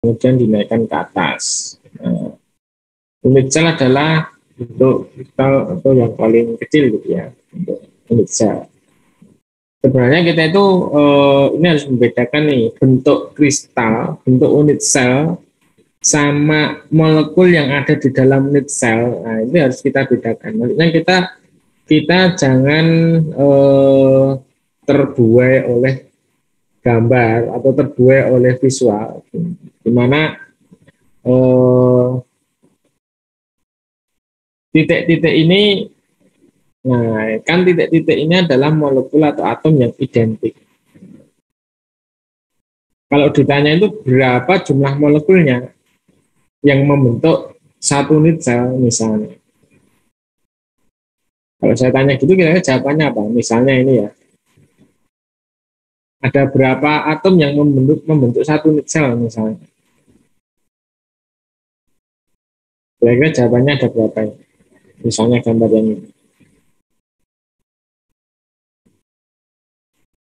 kemudian dinaikkan ke atas. Nah, unit sel adalah bentuk kristal atau yang paling kecil gitu ya, untuk unit sel. Sebenarnya kita itu ini harus membedakan nih bentuk kristal, bentuk unit sel sama molekul yang ada di dalam unit sel. Nah, ini harus kita bedakan. Maksudnya kita jangan terbuai oleh gambar atau terbuai oleh visual, di mana titik-titik ini, nah kan titik-titik ini adalah molekul atau atom yang identik. Kalau ditanya itu berapa jumlah molekulnya yang membentuk satu unit sel misalnya. Kalau saya tanya gitu kira-kira jawabannya apa? Misalnya ini ya, ada berapa atom yang membentuk satu unit sel misalnya. Kira-kira jawabannya ada berapa ya? Misalnya gambar yang ini.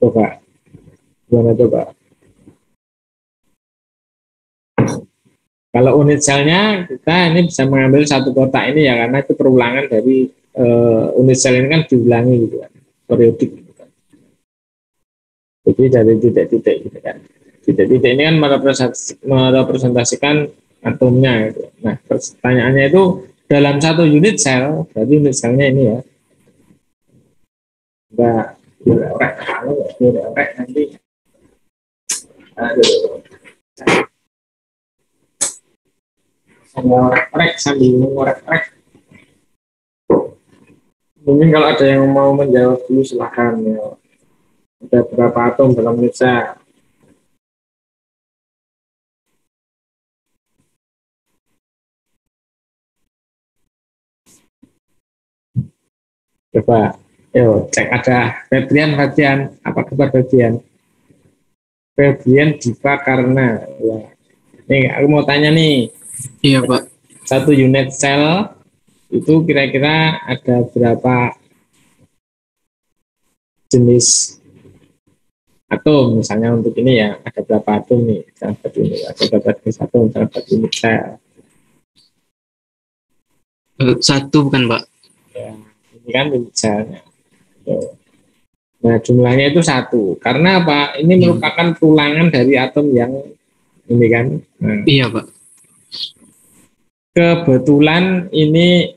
Coba, gimana coba? Kalau unit selnya kita ini bisa mengambil satu kotak ini ya, karena itu perulangan dari unit sel ini kan diulangi gitu kan, periodik gitu kan. Jadi dari titik-titik gitu kan. Titik-titik ini kan merepresentasikan atomnya gitu. Nah, pertanyaannya itu dalam satu unit sel, berarti unit selnya ini ya. Enggak direk, kalau direk nanti aduh. Ngorek sambil ngorek-ngorek. Mungkin kalau ada yang mau menjawab dulu silahkan ya. Ada berapa atom dalam unit sel? Coba, yuk cek ada Febrian, apa kabar Febrian? Febrian Diva karena ya. Nih aku mau tanya nih. Iya Pak. Satu unit sel itu kira-kira ada berapa jenis atom? Misalnya untuk ini ya, ada berapa atom nih? Ada berapa jenis atom dalam satu unit sel? Satu bukan Pak? Ya, ini kan unit selnya. Nah, jumlahnya itu satu. Karena apa? Ini merupakan tulangan dari atom yang ini kan. Nah, iya Pak. Kebetulan ini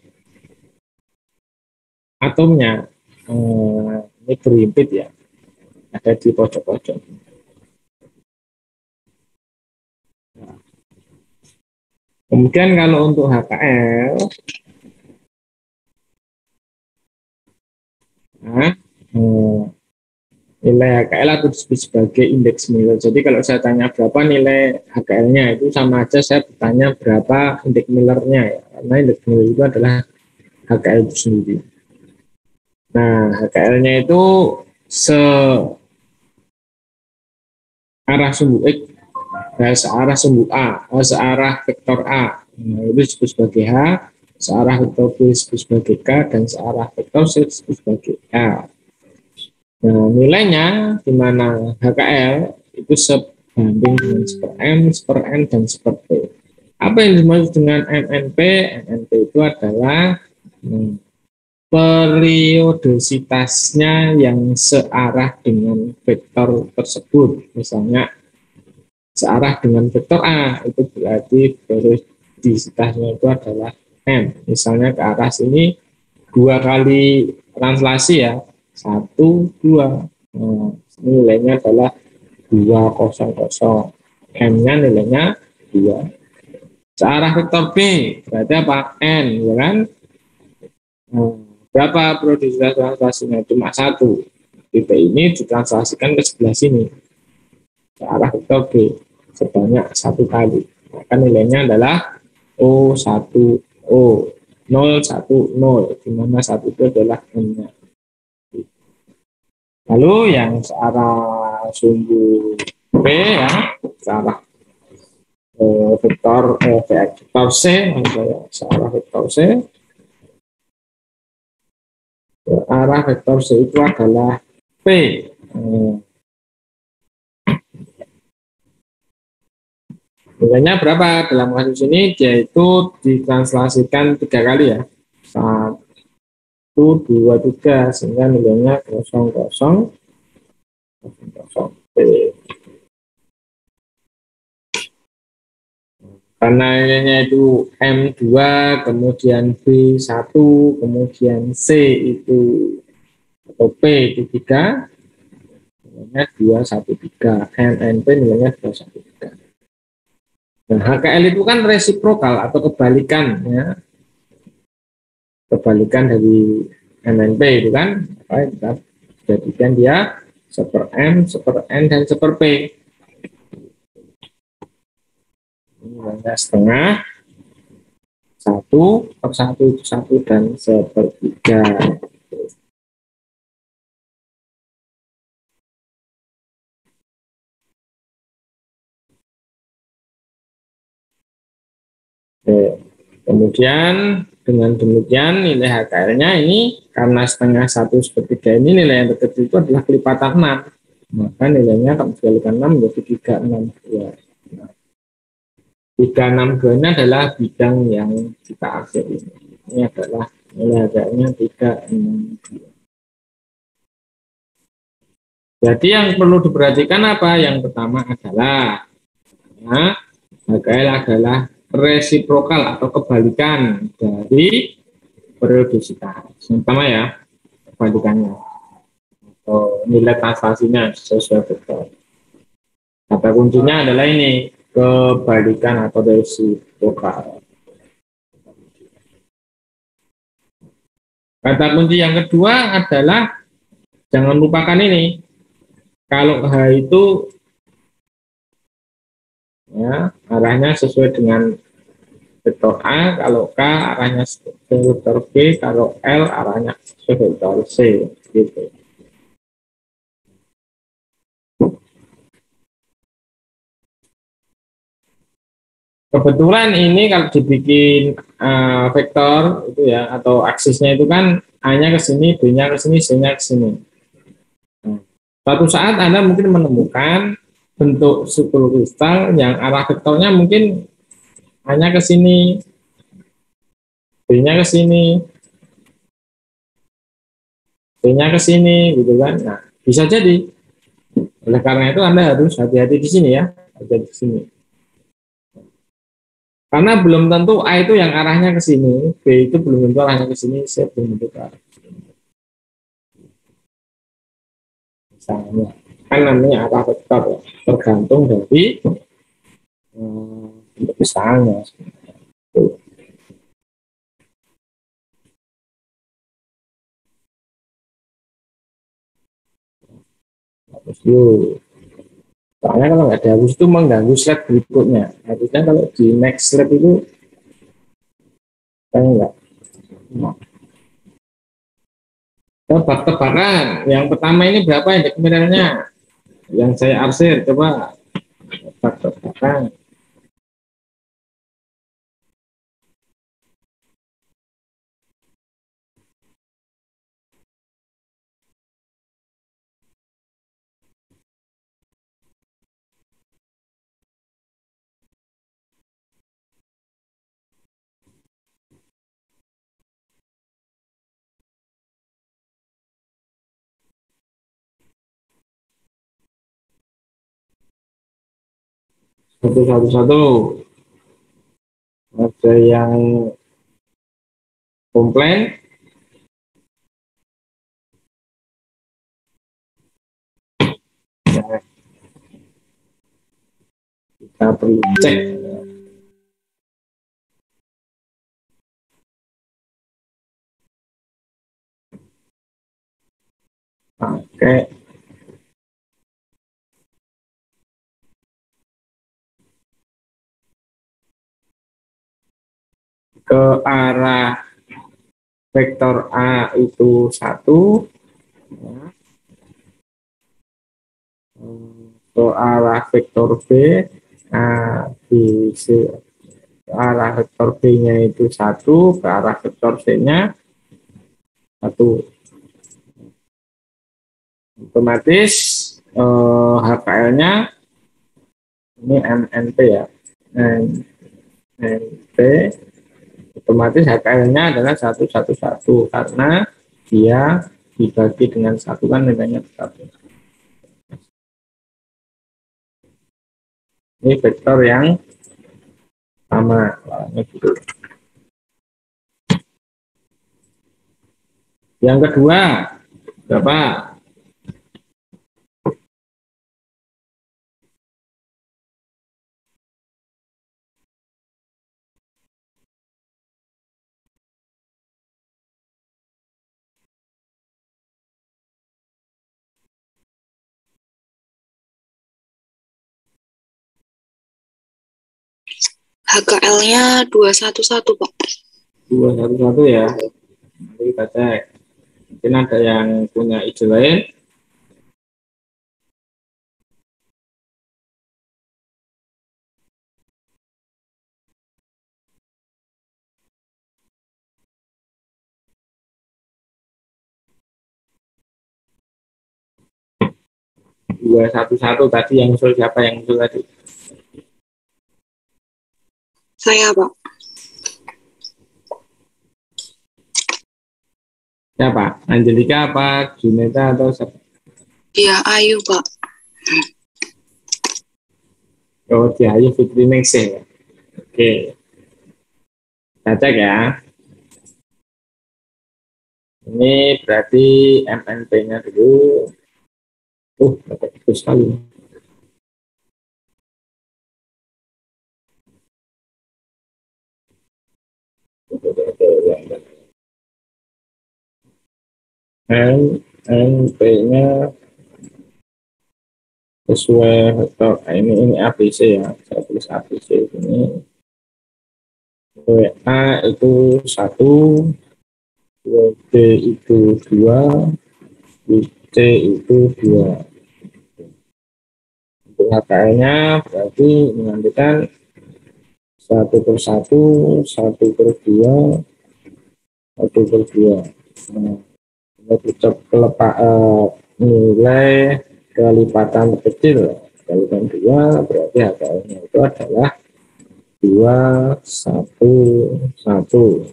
atomnya ini berhimpit ya, ada di pojok-pojok. Kemudian kalau untuk HKL, nah, nilai HKL atau disebut sebagai indeks Miller. Jadi kalau saya tanya berapa nilai HKL-nya, itu sama aja saya bertanya berapa indeks Miller-nya ya, karena indeks Miller itu adalah HKL itu sendiri. Nah, HKL-nya itu searah sumbu X, searah sumbu A, searah vektor A. Nah, itu disebut sebagai H, searah vektor B disebut sebagai K, dan searah vektor C disebut sebagai A. Nah, nilainya di mana HKL itu sebanding dengan seper M, seper N, dan seper P. Apa yang dimaksud dengan MNP? MNP itu adalah periodisitasnya yang searah dengan vektor tersebut. Misalnya searah dengan vektor A, itu berarti periodisitasnya itu adalah M. Misalnya ke arah sini 2 kali translasi ya, 1, 2. Nah, nilainya adalah 200. M-nya nilainya 2. Searah vektor B berarti apa? N, ya kan? Nah, berapa periodisitas translasinya? Cuma 1. Titik ini ditranslasikan ke sebelah sini. Searah vektor B sebanyak 1 kali. Maka nilainya adalah O1O 010, di mana 1 itu adalah M-nya. Lalu yang searah sumbu P ya, searah vektor C, searah vektor C. Arah vektor C itu adalah P. Nilainya berapa? Dalam kasus ini dia itu ditranslasikan 3 kali ya. 1, 2, 3 sehingga nilainya 0, 0, 0, P. Karena nilainya itu M2, kemudian B1, kemudian C itu atau P itu 3, nilainya 213. NNP nilainya 213. Nah, HKL itu kan resiprokal atau kebalikan ya. Kebalikan dari NNP itu kan apa, kita jadikan dia 1/M, 1/N, dan 1/P. Nilainya setengah, 1/1 itu 1 dan 1/3. Oke. Kemudian dengan demikian nilai HKL-nya ini karena setengah 1/3 ini nilai yang terkecil itu adalah kelipatan 6. Maka nilainya kalau dikalikan 6 menjadi 362. Nah, 362 ini adalah bidang yang kita akhir ini. Ini adalah nilai HKL-nya 362. Jadi yang perlu diperhatikan apa? Yang pertama adalah HKL adalah resiprokal atau kebalikan dari periodisitas. Yang pertama ya, kebalikannya atau nilai translasinya sesuai vektor. Kata kuncinya adalah ini, kebalikan atau resiprokal. Kata kunci yang kedua adalah jangan lupakan ini. Kalau H itu ya arahnya sesuai dengan vektor A, kalau K arahnya sesuai vektor B, kalau L arahnya sesuai vektor C, gitu. Kebetulan ini kalau dibikin vektor itu ya atau aksisnya itu kan A-nya ke sini, B-nya ke sini, C-nya ke sini. Nah, suatu saat Anda mungkin menemukan bentuk struktur kristal yang arah vektornya mungkin A-nya ke sini, B-nya ke sini, C-nya ke sini, gitu kan. Nah, bisa jadi. Oleh karena itu Anda harus hati-hati di sini ya, hati-hati di sini. Karena belum tentu A itu yang arahnya ke sini, B itu belum tentu arahnya ke sini, C belum tentu ke arah. Misalnya, kan namanya arah vektor ya, tergantung dari bentuk kristalnya. Terus dulu. Soalnya kalau nggak dihapus itu mengganggu slide berikutnya. Harusnya kalau di next slide itu kan enggak. Nah, tebak-tebakan. Yang pertama ini berapa indeks mineralnya? Yang saya arsir, coba tebak-tebakan. Satu-satu. Ada yang komplain, ya, kita perlu cek. Pakai ke arah vektor A itu 1, ya. Ke arah vektor B, A, B, C. Ke arah vektor B-nya itu 1, ke arah vektor C-nya 1. Otomatis HKL-nya ini MNP ya. N, N, P, otomatis HKL-nya adalah 111 karena dia dibagi dengan satu kan nilainya satu. Ini vektor yang sama, gitu. Yang kedua, berapa? HKL-nya 211, Pak. 211 ya. Nanti kita cek. Mungkin ada yang punya ide lain. Dua satu tadi yang usul siapa yang usul tadi? Saya, Pak. Siapa? Angelika apa? Juneta atau siapa? Iya, Ayu, Pak. Oh, dia Ayu Fitri Ningsih ya. Oke. Kita cek ya. Ini berarti MNP-nya dulu. Dapat bagus sekali. MNP-nya sesuai vektor. Ini ABC ya. Saya tulis ABC ini. WA itu 1, WB itu 2, WC itu 2. Untuk HKL-nya berarti mengambilkan 1/1, 1/2, 1/2. Nah, nilai kelipatan kecil kalikan 2 berarti HKL-nya itu adalah 2, 1, 1.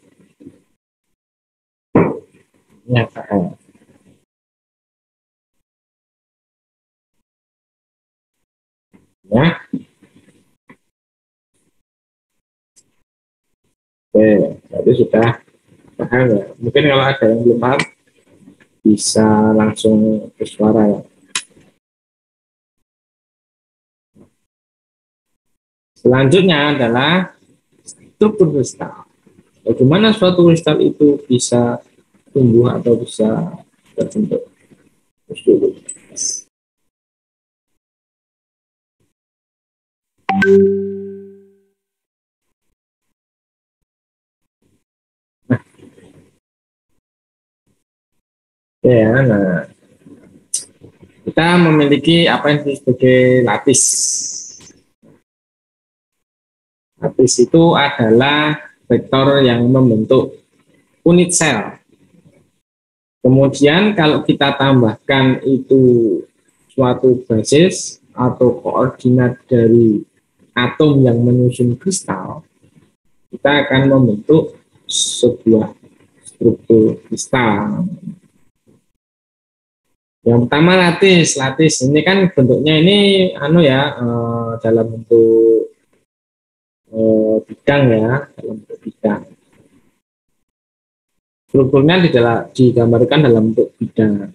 Ini HKL. Ya. Oke, berarti sudah paham ya. Mungkin kalau ada yang belum paham bisa langsung bersuara ya. Selanjutnya adalah struktur kristal. Bagaimana suatu kristal itu bisa tumbuh atau bisa terbentuk? Nah, kita memiliki apa yang disebut sebagai lattice. Lattice itu adalah vektor yang membentuk unit sel. Kemudian kalau kita tambahkan itu suatu basis atau koordinat dari atom yang menyusun kristal, kita akan membentuk sebuah struktur kristal. Yang pertama lattice ini kan bentuknya ini dalam bentuk bidang ya, dalam bentuk bidang. Strukturnya digambarkan dalam bentuk bidang.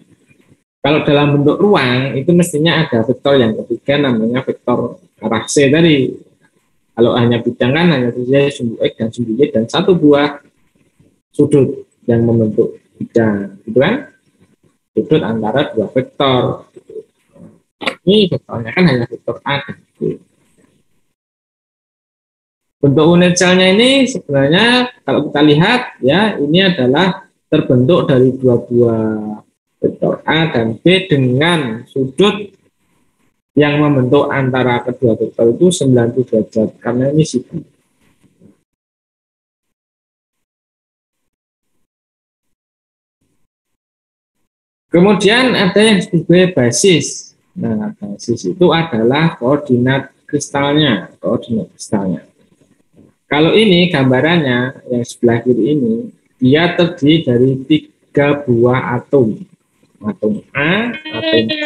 Kalau dalam bentuk ruang itu mestinya ada vektor yang ketiga namanya vektor arah C tadi. Kalau hanya bidang kan hanya saja sumbu X dan sumbu Y dan satu buah sudut yang membentuk bidang, gitu kan? Sudut antara dua vektor. Ini vektornya kan hanya vektor A dan B. Bentuk unit selnya ini sebenarnya kalau kita lihat ya ini adalah terbentuk dari dua buah vektor A dan B dengan sudut yang membentuk antara kedua vektor itu 90 derajat karena ini siku. Kemudian ada yang disebut basis. Nah, basis itu adalah koordinat kristalnya, koordinat kristalnya. Kalau ini gambarannya yang sebelah kiri ini, dia terdiri dari 3 buah atom. Atom A, atom B,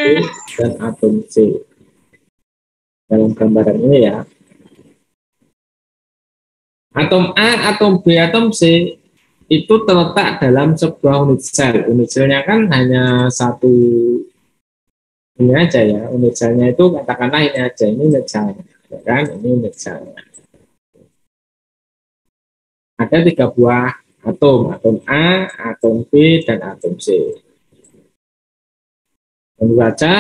dan atom C. Dalam gambaran ini ya. Atom A, atom B, atom C itu terletak dalam sebuah unit sel. Unit selnya kan hanya satu ini aja ya. Unit selnya itu katakanlah ini aja, ini unit selnya. Ya kan? Ini unit selnya. Ada 3 buah atom A, atom B, dan atom C. Tentu saja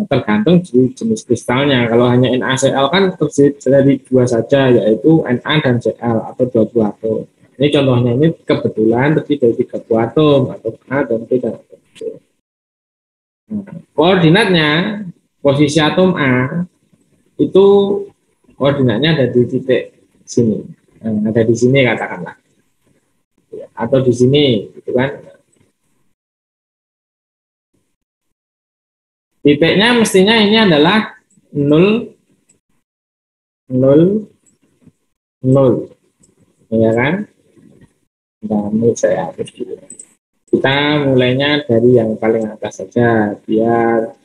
tergantung jenis kristalnya. Kalau hanya NaCl kan terdiri dari 2 saja, yaitu Na dan Cl atau 2 buah atom. Ini contohnya, ini kebetulan terdiri dari 3 buah atom, atom A, atom B, dan atom C. Nah, koordinatnya, posisi atom A itu koordinatnya ada di titik sini. Ada di sini katakanlah. Atau di sini, gitu kan. Titiknya mestinya ini adalah 0, 0, 0. Ya kan? Nah, ini saya hapus dulu. Kita mulainya dari yang paling atas saja, biar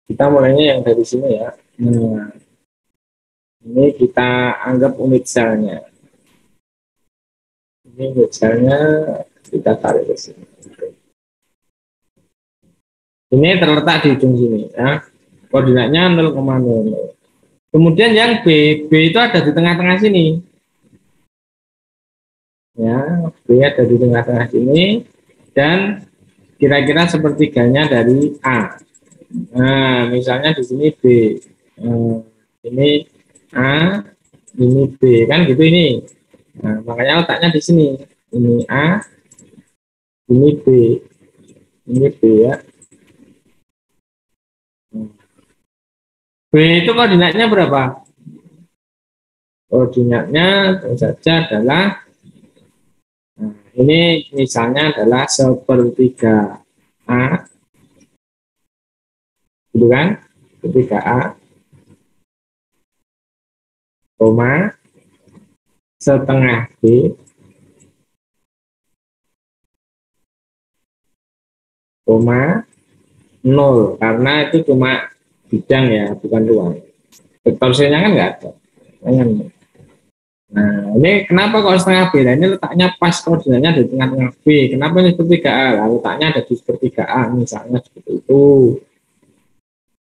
kita mulainya yang dari sini ya. Nah, ini kita anggap unit selnya. Ini unit selnya kita tarik ke sini. Ini terletak di ujung sini ya. Koordinatnya 0,00. Kemudian yang B itu ada di tengah-tengah sini. Ya, B ada di tengah-tengah sini dan kira-kira sepertiganya dari A. Nah, misalnya di sini B. Ini A, ini B, kan gitu ini. Nah, makanya letaknya di sini. Ini A, ini B. Ini B ya. B itu koordinatnya berapa? Koordinatnya tentu saja adalah, nah, ini misalnya adalah sepertiga A, gitu kan? Sepertiga A, koma, setengah B, koma, 0, karena itu cuma bidang ya, bukan ruang. Vektor C-nya kan nggak ada. Nah, ini kenapa kalau setengah B? Nah, ini letaknya pas koordinatnya di tengah-tengah B. Kenapa ini sepertiga A? Nah, letaknya ada di sepertiga A, misalnya seperti itu.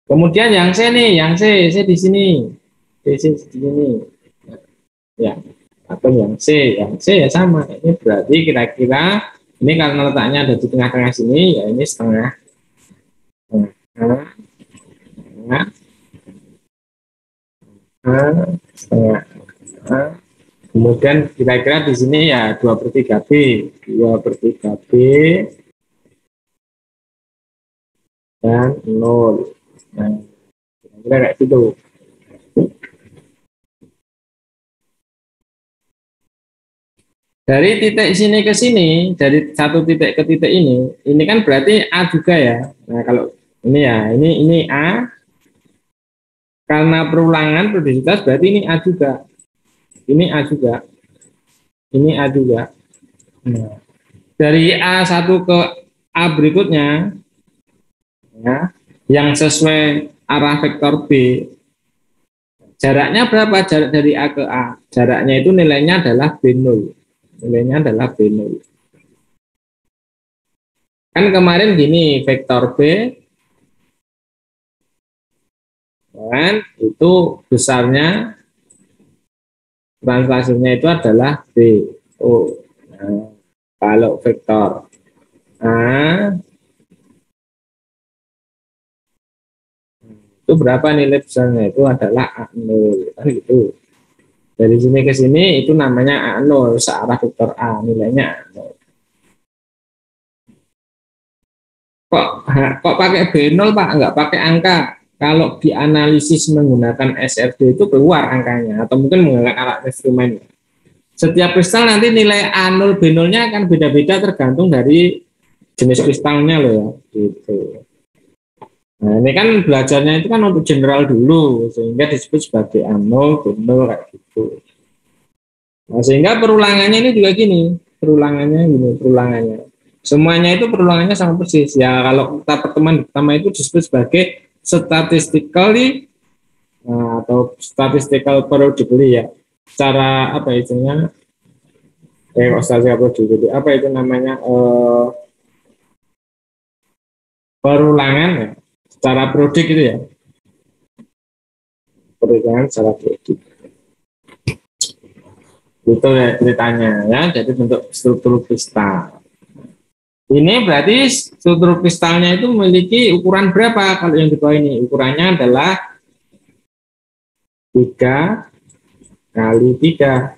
Kemudian yang C nih, yang C di sini. C di sini. Ya, atau yang C ya sama. Ini berarti kira-kira ini karena letaknya ada di tengah-tengah sini, ya ini setengah. Setengah. Kemudian kira-kira di sini ya 2/3 B, 2/3 B dan 0. Nah, kira-kira kayak gitu. Dari titik sini ke sini, dari satu titik ke titik ini kan berarti A juga ya. Nah, kalau ini ya, ini A. Karena perulangan produksitas berarti ini A juga. Ini A juga. Ini A juga. Nah, dari A1 ke A berikutnya, ya, yang sesuai arah vektor B, jaraknya berapa? Jarak dari A ke A. Jaraknya itu nilainya adalah B0. Nilainya adalah B0. Kan kemarin gini, vektor B, kan, itu besarnya, translasinya itu adalah B. Nah, kalau vektor A itu berapa nilai besarnya? Itu adalah A0, kan gitu. Dari sini ke sini itu namanya A0, searah vektor A, nilainya A0. kok pakai B0 Pak, nggak pakai angka. Kalau dianalisis menggunakan SRD itu keluar angkanya, atau mungkin menggunakan alat instrumen. Setiap kristal nanti nilai A0, B0-nya akan beda-beda tergantung dari jenis kristalnya loh ya. Gitu. Nah ini kan belajarnya itu kan untuk general dulu, sehingga disebut sebagai A0, B0 kayak gitu. Nah sehingga perulangannya ini juga gini, perulangannya. Semuanya itu perulangannya sama persis. Ya kalau kita pertemuan pertama itu disebut sebagai statistically atau statistical periodically ya. Secara apa istilahnya? Kok statistical periodically apa itu namanya? Perulangan ya. Secara periodik itu ya. Perulangan secara periodik. Itu ya ceritanya ya. Jadi bentuk struktur kristal. Ini berarti struktur kristalnya itu memiliki ukuran berapa? Kalau yang di bawah ini ukurannya adalah 3 kali 3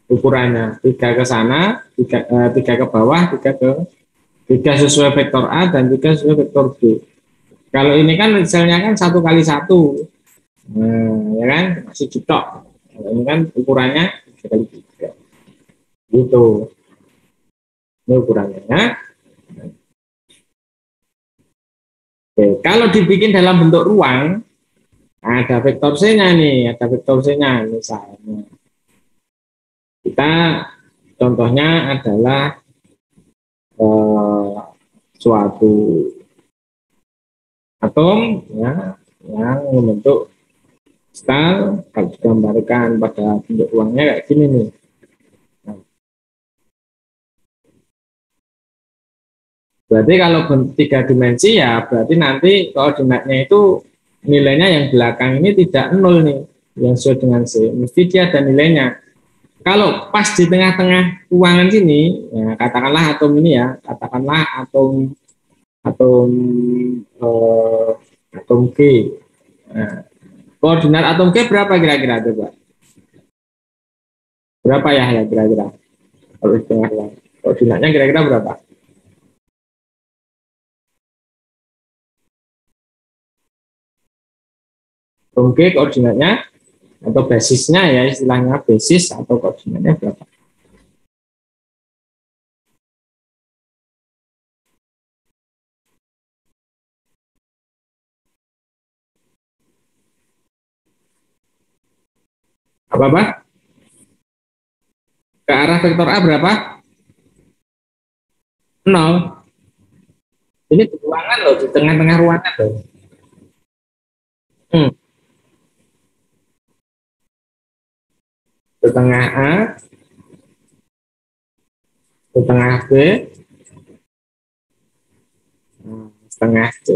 ukurannya. 3 ke sana, 3 ke bawah, 3 sesuai vektor A dan 3 sesuai vektor B. Kalau ini kan misalnya kan 1 kali 1. Nah, ya kan masih cetok. Ini kan ukurannya 3 kali 3. Gitu. Ini ukurannya ya. Oke, kalau dibikin dalam bentuk ruang, ada vektor C-nya nih, ada vektor C-nya misalnya. Kita contohnya adalah suatu atom ya, yang membentuk kristal, kalau digambarkan pada bentuk ruangnya kayak gini nih. Berarti kalau 3 dimensi ya berarti nanti koordinatnya itu nilainya yang belakang ini tidak 0 nih, yang sesuai dengan C. Mesti dia ada nilainya. Kalau pas di tengah-tengah ruangan sini, ya katakanlah atom ini ya, katakanlah atom G. Nah, koordinat atom G berapa kira-kira coba? Berapa ya kira-kira? Kalau di tengah ruangan, koordinatnya kira-kira berapa? Atom G koordinatnya atau basisnya ya istilahnya basis atau koordinatnya berapa? Apa? Ke arah vektor A berapa? 0. Ini di ruangan loh, di tengah-tengah ruangan loh. Setengah A, setengah B, setengah C.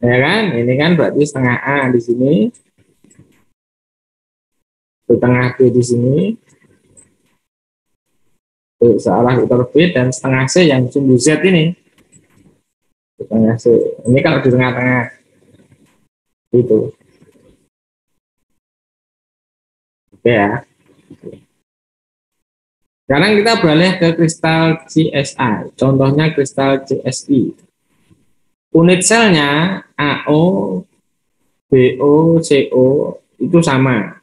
Ya kan? Ini kan berarti setengah A di sini, setengah B di sini, searah vektor B, dan setengah C yang sumbu Z ini. Setengah C. Ini kalau di tengah-tengah. Gitu. Oke ya. Sekarang kita beralih ke kristal CSI. Contohnya kristal CSI. Unit selnya AO, BO, CO itu sama.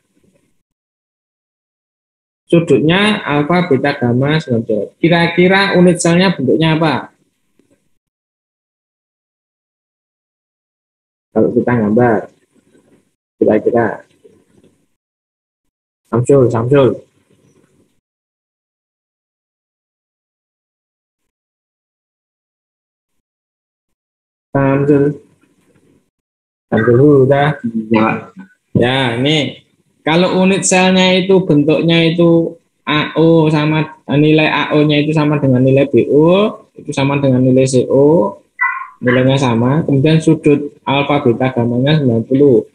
Sudutnya alfa, beta, gamma, semacam. Kira-kira unit selnya bentuknya apa? Kalau kita gambar, kira-kira. Samsul. Samsul udah. Ya, ini kalau unit selnya itu bentuknya itu AO sama nilai AO-nya itu sama dengan nilai BO, itu sama dengan nilai CO, nilainya sama. Kemudian sudut alfa beta gamanya 90.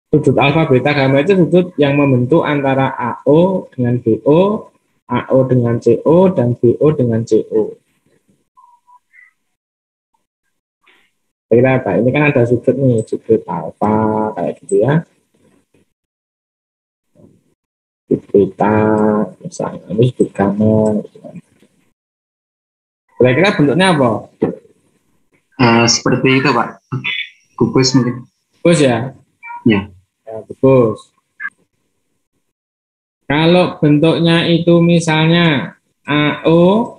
Sudut alfa beta gamma itu sudut yang membentuk antara AO dengan BO, AO dengan CO, dan BO dengan CO. Kira apa? Ini kan ada sudut nih, sudut alfa kayak gitu ya. Sudut beta, misalnya ini sudut gamma. Gitu kan. Kira-kira bentuknya apa? Seperti itu, Pak. Kubus mungkin. Kubus ya? Ya. Ya, kubus. Kalau bentuknya itu misalnya AO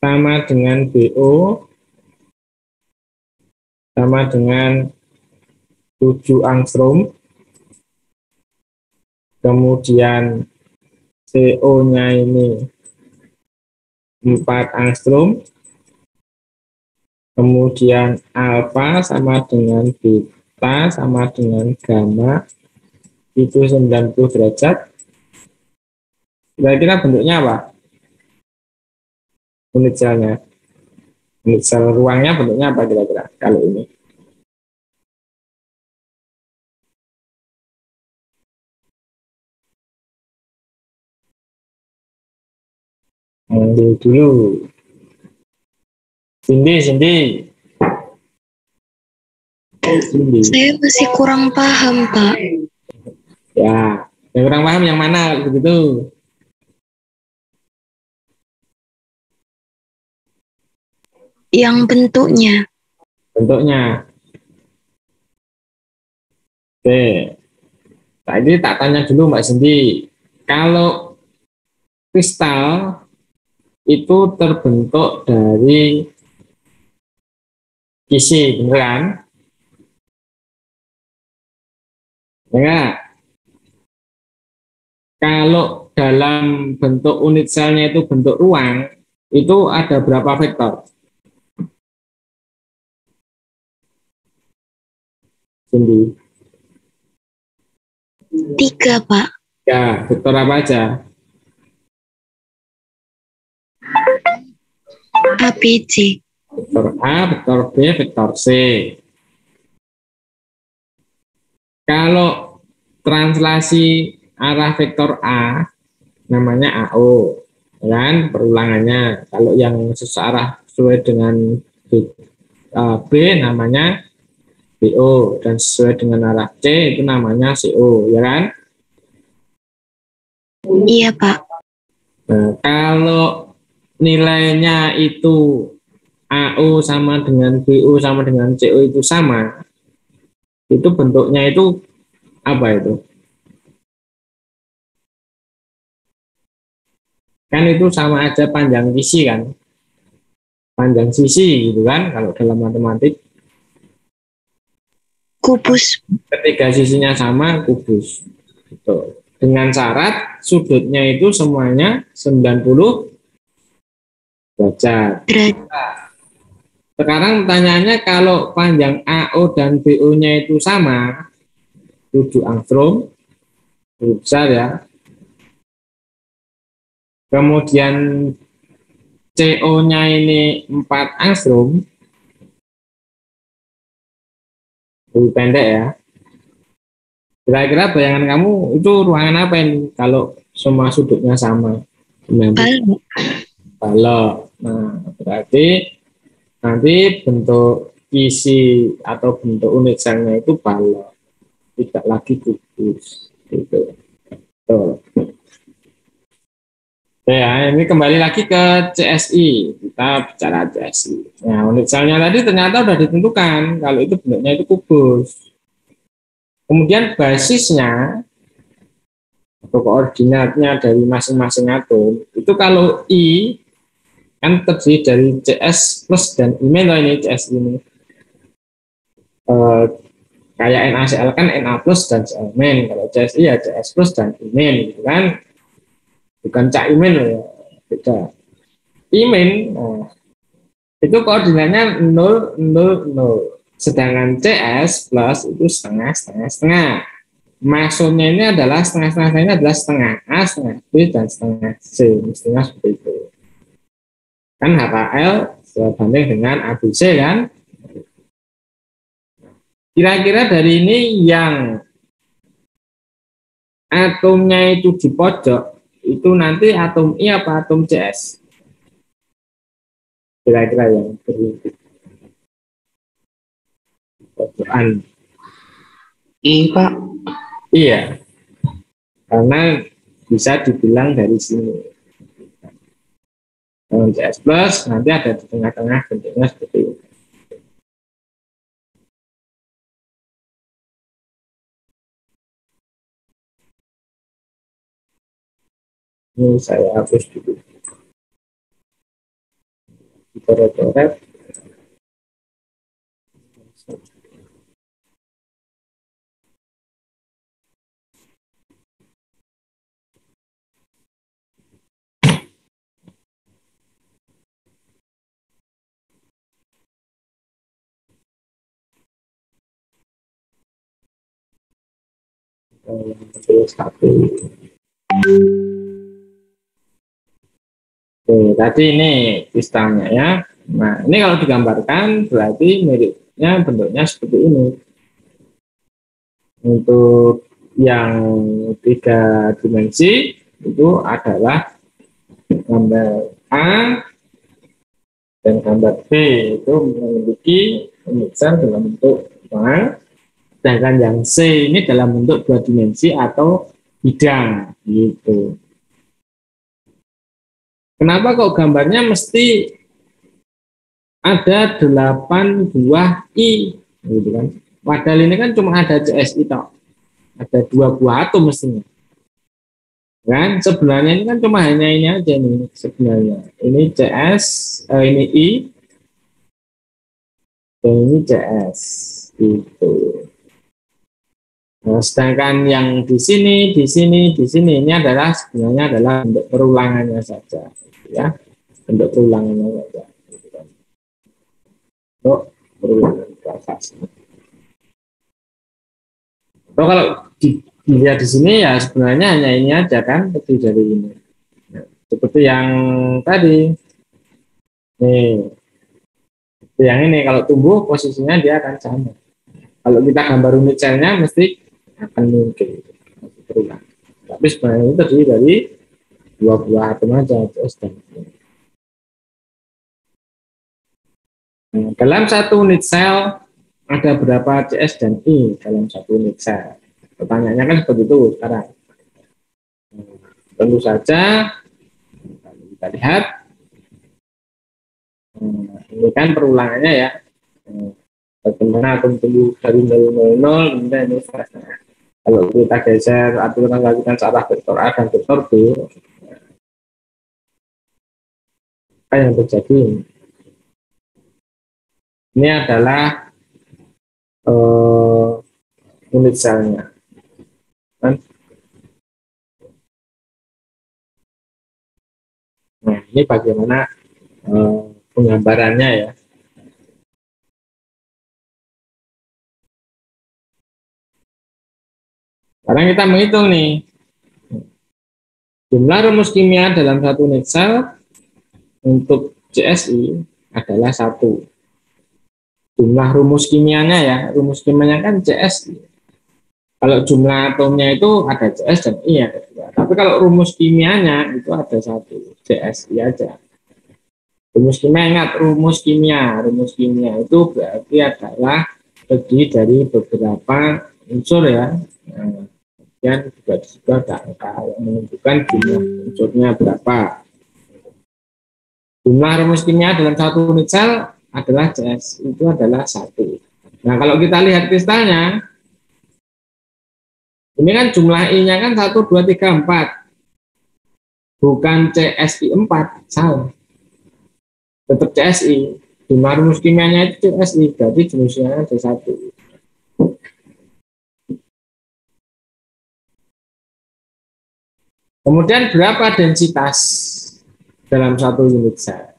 sama dengan BO sama dengan 7 angstrom, kemudian CO-nya ini 4 angstrom, kemudian alfa sama dengan beta sama dengan gamma itu 90 derajat. Kira-kira bentuknya apa? Unit selnya. Unit sel ruangnya bentuknya apa kira-kira kalau ini? Ambil dulu. Cindy. Saya masih kurang paham, Pak. Ya, yang kurang paham yang mana begitu? Yang bentuknya. Bentuknya. Oke. Nah, ini tak tanya dulu Mbak Cindy. Kalau kristal itu terbentuk dari kisi, bener kan? Ya, kalau dalam bentuk unit selnya itu bentuk ruang, itu ada berapa vektor? Cindy. 3, Pak. Ya, vektor apa aja? ABC. Vektor A, vektor B, vektor C. Kalau translasi arah vektor A namanya AO, kan perulangannya. Kalau yang searah sesuai dengan B namanya BO dan sesuai dengan arah C itu namanya CO, ya kan? Iya, Pak. Nah, kalau nilainya itu AO sama dengan BO sama dengan CO itu sama, itu bentuknya itu apa itu? Kan itu sama aja panjang sisi kan? Panjang sisi gitu kan kalau dalam matematik. Kubus. Ketiga sisinya sama, kubus. Gitu. Dengan syarat sudutnya itu semuanya 90 derajat. Sekarang pertanyaannya kalau panjang AO dan BO-nya itu sama, 7 angstrom, besar ya. Kemudian CO-nya ini 4 angstrom, lebih pendek ya. Kira-kira bayangan kamu itu ruangan apa ini kalau semua sudutnya sama? Balok. Balok. Nah, berarti nanti bentuk isi atau bentuk unit selnya itu balok, tidak lagi kubus. Gitu. Tuh. Oke ya, ini kembali lagi ke CSI. Kita bicara CSI. Nah, unit selnya tadi ternyata sudah ditentukan kalau itu bentuknya itu kubus. Kemudian basisnya atau koordinatnya dari masing-masing atom itu kalau I kan terdiri dari CS plus dan I- ini CS ini kayak NaCl kan Na plus dan Cl-. Kalau CSI ya CS plus dan I- gitu kan, bukan Ca-I- loh ya, beda. I-, nah, itu koordinatnya 0 0 0, sedangkan CS plus itu setengah setengah setengah. Maksudnya ini adalah setengah-setengah ini adalah setengah A, setengah B, dan setengah C. Mestinya seperti itu. Kan HKL sebanding dengan ABC kan. Kira-kira dari ini yang atomnya itu di pojok, itu nanti atom I apa atom CS? Kira-kira yang beri pojokan. I, Pak. Iya, karena bisa dibilang dari sini. dengan CS plus, nanti ada di tengah-tengah bentuknya seperti ini. Ini saya hapus dulu. Coret-coret. Satu. Oke, tadi ini kristalnya ya. Nah, ini kalau digambarkan berarti miripnya bentuknya seperti ini. Untuk yang 3 dimensi itu adalah gambar A dan gambar B itu memiliki pemiksaan dalam bentuk ruangan, sedangkan yang C ini dalam bentuk 2 dimensi atau bidang gitu. Kenapa kok gambarnya mesti ada 8 buah I gitu kan? Padahal ini kan cuma ada CSI toh. Ada 2 buah atom mestinya. Kan sebenarnya ini kan cuma hanya ini aja nih sebenarnya. Ini CS, ini I, dan ini CS gitu. Nah, sedangkan yang di sini ini adalah sebenarnya adalah bentuk perulangannya saja, ya, bentuk perulangannya saja. Untuk perulangan transaksi. Kalau dilihat di sini ya sebenarnya hanya ini aja kan, terdiri dari ini. Nah, seperti yang tadi, nih, yang ini kalau tumbuh posisinya dia akan sama. Kalau kita gambar unit selnya mesti akan mungkin berulang. Tapi sebenarnya itu terdiri dari 2 buah atom aja, CS dan I. Nah, dalam satu unit sel ada berapa CS dan I dalam satu unit sel? Pertanyaannya kan seperti itu sekarang. Tentu saja kita lihat ini kan perulangannya ya. Bagaimana atom tumbuh dari 0,00 kemudian ini seterusnya. Kalau kita geser aturan lakukan searah vektor A dan vektor B, apa yang terjadi? Ini adalah unit selnya. Kan? Nah, ini bagaimana penggambarannya ya. Sekarang kita menghitung nih. Jumlah rumus kimia dalam satu unit sel untuk CSI adalah 1. Jumlah rumus kimianya ya, rumus kimianya kan CSI. Kalau jumlah atomnya itu ada CS dan I ada 2. Tapi kalau rumus kimianya itu ada 1, CSI aja. Rumus kimia, ingat rumus kimia. Rumus kimia itu berarti adalah terdiri dari beberapa unsur ya. Nah, dan juga ada angka yang menunjukkan jumlah unsurnya berapa. Jumlah rumus kimia dalam satu unit sel adalah CS, itu adalah 1. Nah, kalau kita lihat kristalnya, ini kan jumlah I-nya kan 1, 2, 3, 4. Bukan CSI 4, salah. Tetap CSI. Jumlah rumus kimianya itu CSI, berarti jenisnya ada 1. Kemudian berapa densitas dalam satu unit sel?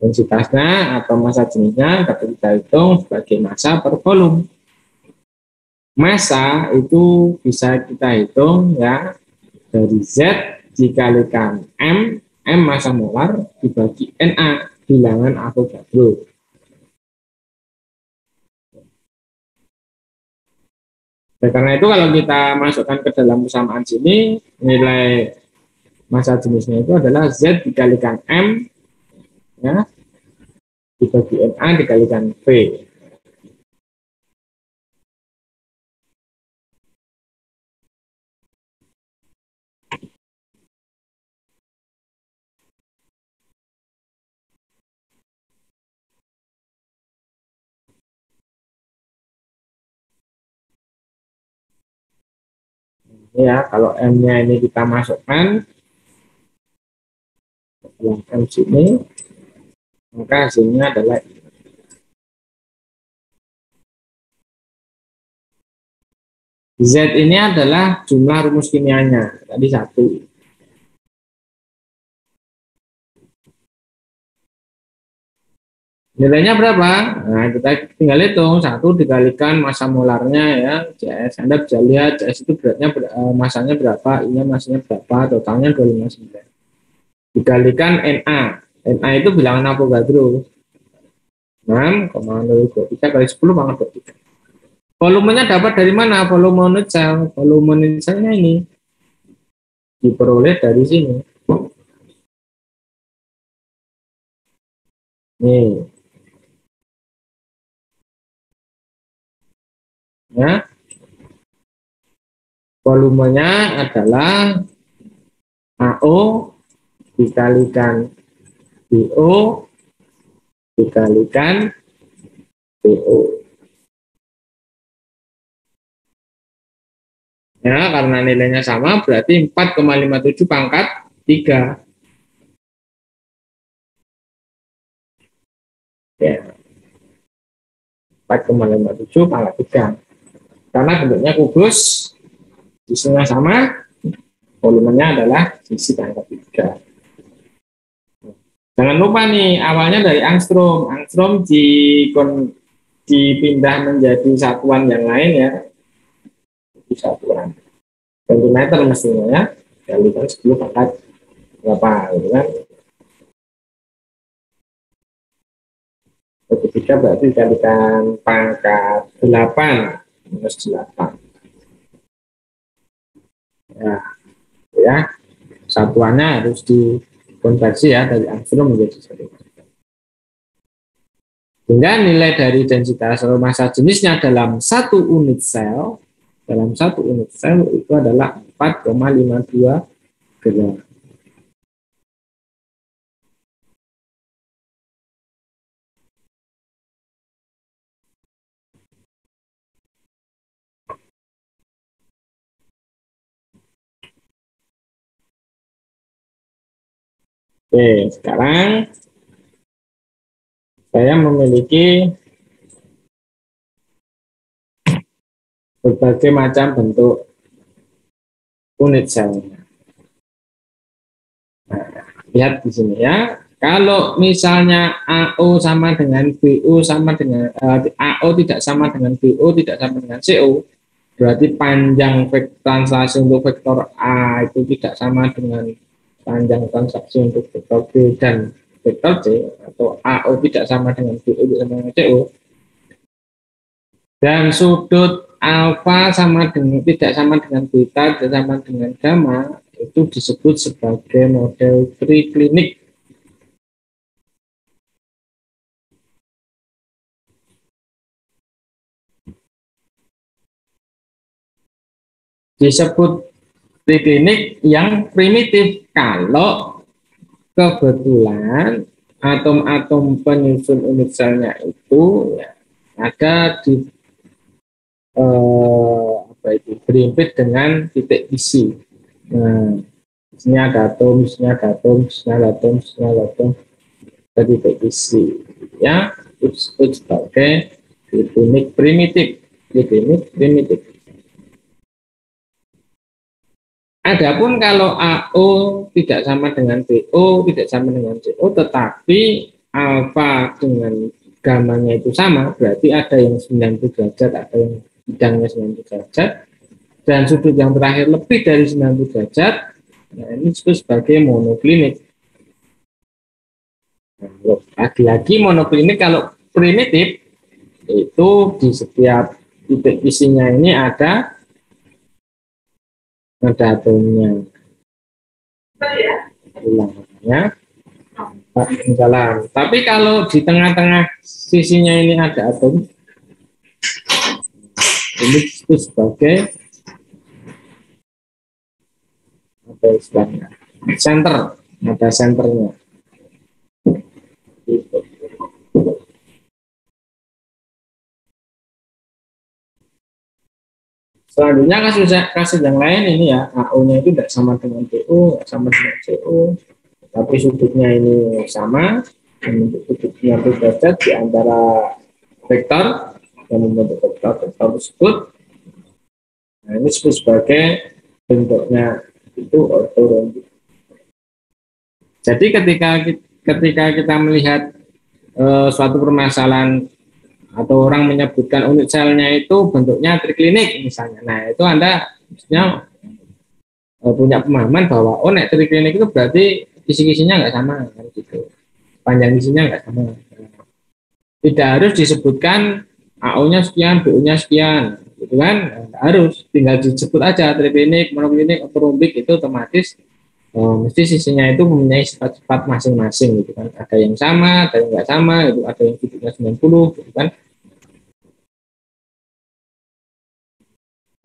Densitasnya atau massa jenisnya dapat kita hitung sebagai massa per volume. Massa itu bisa kita hitung ya dari Z dikalikan M massa molar dibagi Na, bilangan Avogadro. Nah, karena itu kalau kita masukkan ke dalam persamaan sini, nilai massa jenisnya itu adalah Z dikalikan M ya, dibagi Na dikalikan V. Ya, kalau M-nya ini kita masukkan dalam M sini, maka hasilnya adalah Z ini adalah jumlah rumus kimianya, tadi 1. Nilainya berapa? Nah, kita tinggal hitung 1 dikalikan massa molarnya ya, CS. Anda bisa lihat CS itu beratnya masanya berapa, I-nya masanya berapa, totalnya 259. Dikalikan NA. NA itu bilangan Avogadro. 6,023 kali 10 pangkat 23. Volumenya dapat dari mana? Volume unit cell. Volume unit cellnya ini diperoleh dari sini. Nih. Ya, volumenya adalah AO dikalikan BO dikalikan BO. Ya, karena nilainya sama berarti 4,57 pangkat 3. Ya, 4,57 pangkat 3. Karena bentuknya kubus, isinya sama, volumenya adalah sisi pangkat 3. Jangan lupa nih, awalnya dari angstrom. Angstrom dipindah menjadi satuan yang lain ya. Satuan sentimeter mestinya ya. Kalikan 10 pangkat berapa gitu kan. Ketiga berarti dikalikan pangkat 8 minus 8. Ya, satuannya harus dikonversi ya dari angstrom menjadi sentimeter. Sehingga nilai dari densitas massa jenisnya dalam satu unit sel itu adalah 4,52 gram. Oke, sekarang saya memiliki berbagai macam bentuk unit selnya. Nah, lihat di sini ya. Kalau misalnya AO sama dengan BO sama dengan AO tidak sama dengan BO tidak sama dengan CO, berarti panjang translasi untuk vektor A itu tidak sama dengan panjang transaksi untuk vektor B dan vektor C, atau AO tidak sama dengan BO tidak sama dengan CO, dan sudut alfa sama dengan tidak sama dengan beta, tidak sama dengan gamma, itu disebut sebagai model triklinik. Disebut triklinik yang primitif kalau kebetulan atom-atom penyusun unit selnya itu ya, ada di berimpit dengan titik isi. Nah, di sini ada atom, di sini ada atom, di sini ada atom, di sini ada atom, ada titik isi. Ya, itu disebut sebagai triklinik primitif. Triklinik primitif. Adapun kalau AO tidak sama dengan BO, tidak sama dengan CO, tetapi alfa dengan gamanya itu sama, berarti ada yang 90 derajat, ada yang bidangnya 90 derajat, dan sudut yang terakhir lebih dari 90 derajat, nah ini disebut sebagai monoklinik. Nah, lagi-lagi monoklinik kalau primitif, itu di setiap titik isinya ini ada atomnya. Ulangannya jalan. Tapi kalau di tengah-tengah sisinya ini ada atom, ini itu sebagai apa istilahnya? Center, ada senternya. Gitu. Selanjutnya kasus yang lain ini ya, AO-nya itu tidak sama dengan PO, tidak sama dengan CO, tapi sudutnya ini sama, membentuk sudutnya derajat di antara vektor yang membentuk vektor tersebut. Nah, ini disebut sebagai bentuknya itu ortorhombik. Jadi ketika kita melihat suatu permasalahan atau orang menyebutkan unit selnya itu bentuknya triklinik misalnya, nah itu Anda maksudnya punya pemahaman bahwa nek triklinik itu berarti kisi-kisinya nggak sama kan gitu, panjang kisinya nggak sama. Tidak harus disebutkan AO-nya sekian, BO-nya sekian, gitu kan? Nggak harus, tinggal disebut aja triklinik, monoklinik, ortorhombik itu otomatis mesti sisinya itu mempunyai sifat-sifat masing-masing gitu kan. Ada yang sama, ada yang nggak sama, itu ada yang sudutnya 90 gitu kan.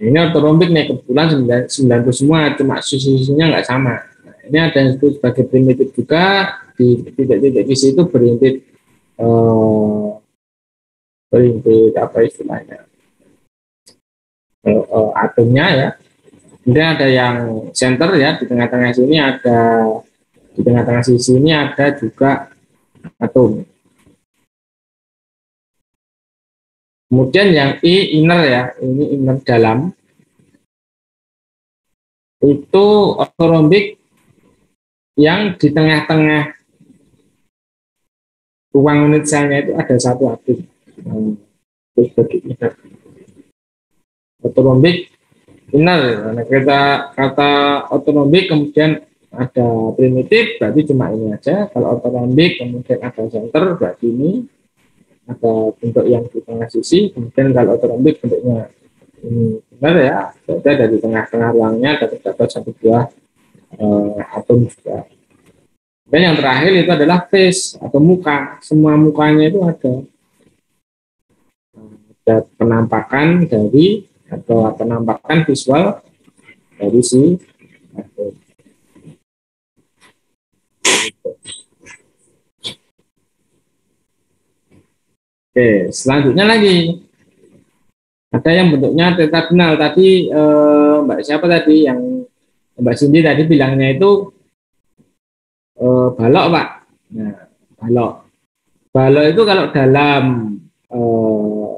Ini ortorhombik nih, kebetulan 90 semua, cuma sisi-sisinya nggak sama. Nah, ini ada yang disebut sebagai primitif juga, di titik-titik kisi itu berintit apa istilahnya, atomnya ya. Kemudian ada yang center ya, di tengah-tengah sini ada, di tengah-tengah sisi ini ada juga atom. Kemudian yang I inner ya, ini inner dalam. Itu ortorhombik yang di tengah-tengah ruang unit selnya itu ada satu atom. Terus bagi inner. Ortorhombik inner. Nah, kata ortorhombik kemudian ada primitif, berarti cuma ini aja. Kalau ortorhombik kemudian ada center, berarti ini ada bentuk yang di tengah sisi. Kemudian kalau ortorhombik bentuknya ini benar ya, berarti ada di tengah-tengah ruangnya terdapat satu buah atom juga. Dan yang terakhir itu adalah face atau muka. Semua mukanya itu ada penampakan dari atau penampakan visual dari si atom. Oke, selanjutnya lagi ada yang bentuknya tetragonal. Tadi Mbak siapa tadi yang Mbak Cindy tadi bilangnya itu balok Pak. Nah, balok itu kalau dalam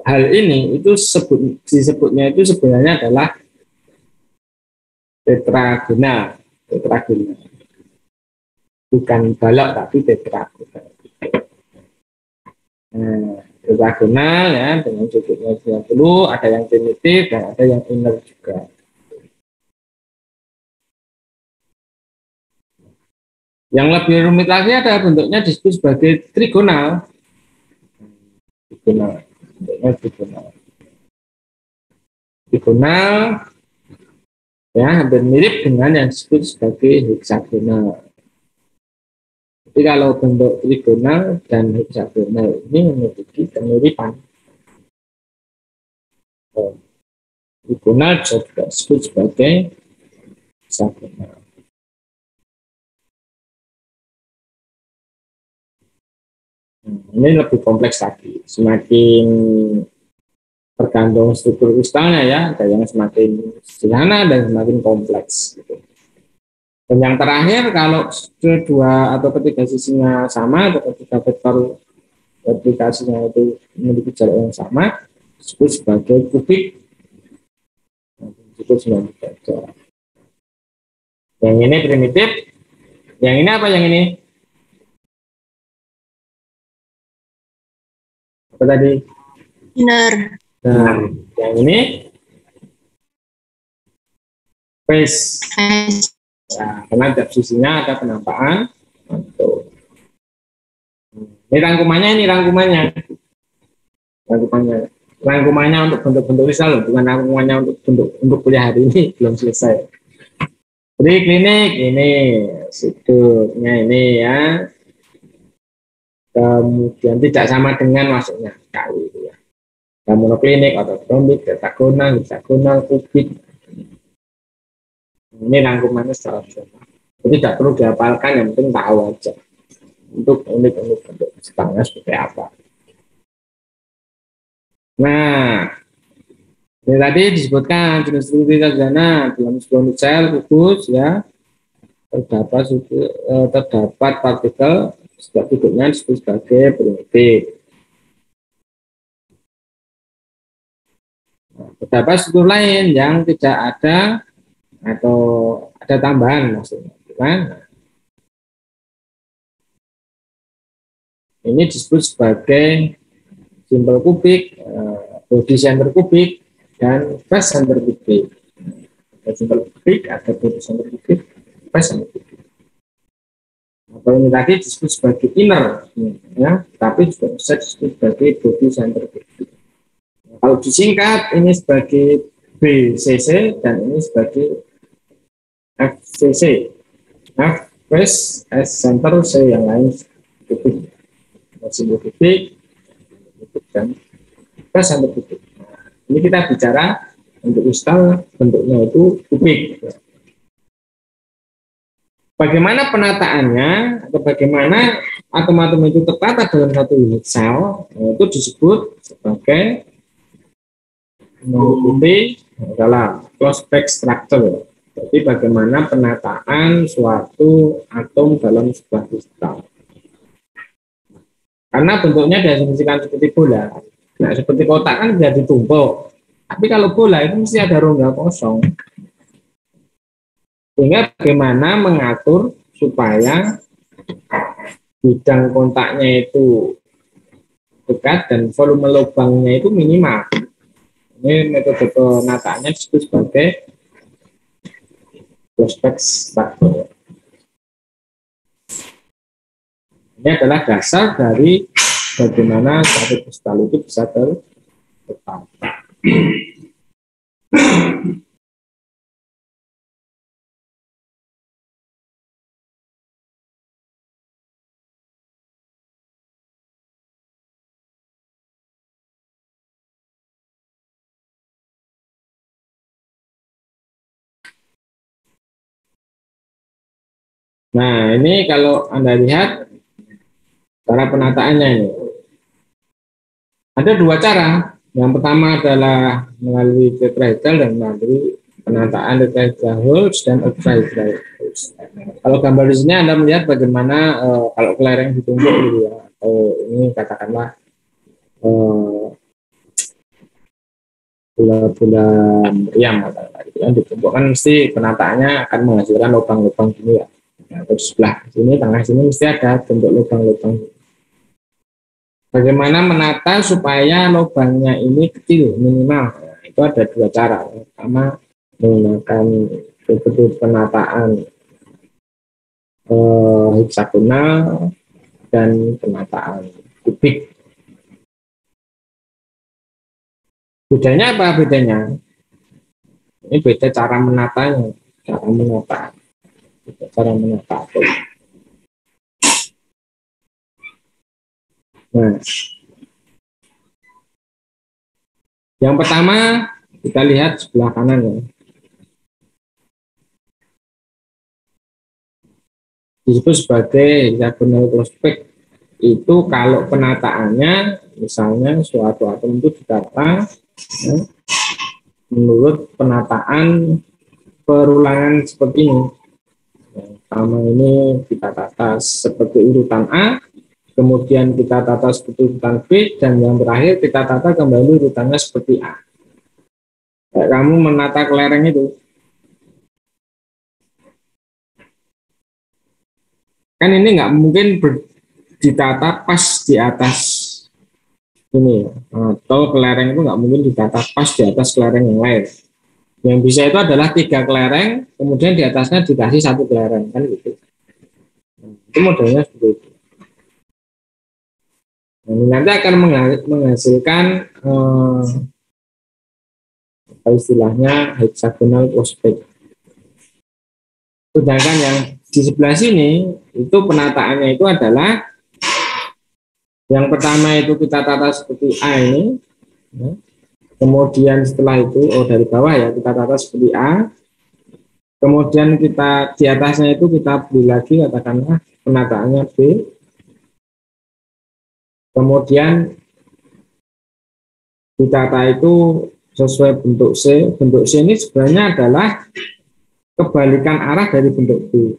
hal ini itu disebutnya itu sebenarnya adalah tetragonal, bukan balok tapi tetragonal. Nah, tetragonal ya dengan sudutnya 90, ada yang primitif dan ada yang inner juga. Yang lebih rumit lagi ada bentuknya disebut sebagai trigonal. Bentuknya trigonal ya hampir mirip dengan yang disebut sebagai heksagonal. Jadi kalau bentuk trigonal dan heksagonal ini memiliki kemiripan. Trigonal juga disebut sebagai heksagonal. Ini lebih kompleks lagi, semakin tergantung struktur kristalnya ya, ada yang semakin sederhana dan semakin kompleks. Gitu. Dan yang terakhir kalau kedua atau ketiga sisinya sama atau ketiga vektor aplikasinya itu memiliki jarak yang sama, disebut sebagai kubik, disebut sebagai vektor. Yang ini primitif, yang ini apa yang ini? Apa tadi? Inner. Nah, yang ini face. Nah, karena tiap sisinya ada penampakan. Ini rangkumannya. Rangkumannya untuk bentuk-bentuk kristal, bukan rangkumannya untuk kuliah hari ini belum selesai. Jadi klinik ini, sudutnya ini ya. Kemudian tidak sama dengan masuknya kali itu ya. Monoklinik, ortorhombik, tetragonal, heksagonal, kubik. Ini rangkumannya secara umum. Jadi tidak perlu dihafalkan, yang penting tahu aja. Untuk unit-unit bentuk kristalnya seperti apa. Nah, Ini tadi disebutkan jenis struktur sarjana dalam sebuah unit sel kubus ya terdapat partikel sebab bentuknya disebut sebagai primitif. Terdapat struktur lain yang tidak ada atau ada tambahan maksudnya, kan? Ini disebut sebagai simpel kubik, body center kubik, dan face center kubik. Ada simpel kubik, ada body center kubik, face center kubik. Kalau ini tadi disebut sebagai inner, ya, tapi juga bisa disebut sebagai body center kubik. Kalau disingkat ini sebagai BCC dan ini sebagai FCC. F face, S center, C yang lain kubik. Simpel kubik, dan face center kubik. Ini kita bicara untuk kristal bentuknya itu kubik. Bagaimana penataannya atau bagaimana atom-atom itu tertata dalam satu unit sel itu disebut sebagai mengikuti dalam close-packed structure. Jadi bagaimana penataan suatu atom dalam sebuah kristal. Karena bentuknya diasumsikan seperti bola. Nah, seperti kotak kan bisa ditumpuk. Tapi kalau bola itu mesti ada rongga kosong. Sehingga bagaimana mengatur supaya bidang kontaknya itu dekat dan volume lubangnya itu minimal. Ini metode penataannya disebut sebagai close-packed structure. Ini adalah dasar dari bagaimana satu kristal itu bisa tertata. Nah, ini kalau Anda lihat cara penataannya ini. Ada dua cara. Yang pertama adalah melalui tetrahedral dan melalui penataan tetrahedral Holtz dan octahedral Holtz. Kalau gambar di sini Anda melihat bagaimana kalau kelereng ditumpuk gitu ya, atau ini katakanlah bola-bola meriam atau gitu kan ditumpuk kan mesti penataannya akan menghasilkan lubang-lubang gini ya. Nah, terus sebelah sini tengah sini mesti ada bentuk lubang-lubang. Bagaimana menata supaya lubangnya ini kecil minimal? Nah, itu ada dua cara. Pertama menggunakan metode penataan heksagonal dan penataan kubik. Bedanya apa bedanya? Ini beda cara menatanya, cara menata. Cara menata. Nah, yang pertama kita lihat sebelah kanan ya. Disebut sebagai hexagonal close-packed. Itu kalau penataannya, misalnya suatu atom itu ditata ya, menurut penataan perulangan seperti ini. Pertama ini kita tata seperti urutan A, kemudian kita tata seperti urutan B, dan yang terakhir kita tata kembali urutannya seperti A. Kayak kamu menata kelereng itu. Kan ini nggak mungkin ditata pas di atas ini, atau kelereng itu nggak mungkin ditata pas di atas kelereng yang lain. Yang bisa itu adalah 3 kelereng, kemudian di atasnya dikasih 1 kelereng, kan gitu. Itu modelnya seperti itu. Nah, ini nanti akan menghasilkan istilahnya hexagonal close-packed. Sedangkan yang di sebelah sini itu penataannya itu adalah yang pertama itu kita tata seperti A ini, ya. Kemudian setelah itu dari bawah ya kita tata seperti A, kemudian kita di atasnya itu kita beri lagi katakanlah penataannya B, kemudian ditata itu sesuai bentuk C. Bentuk C ini sebenarnya adalah kebalikan arah dari bentuk B.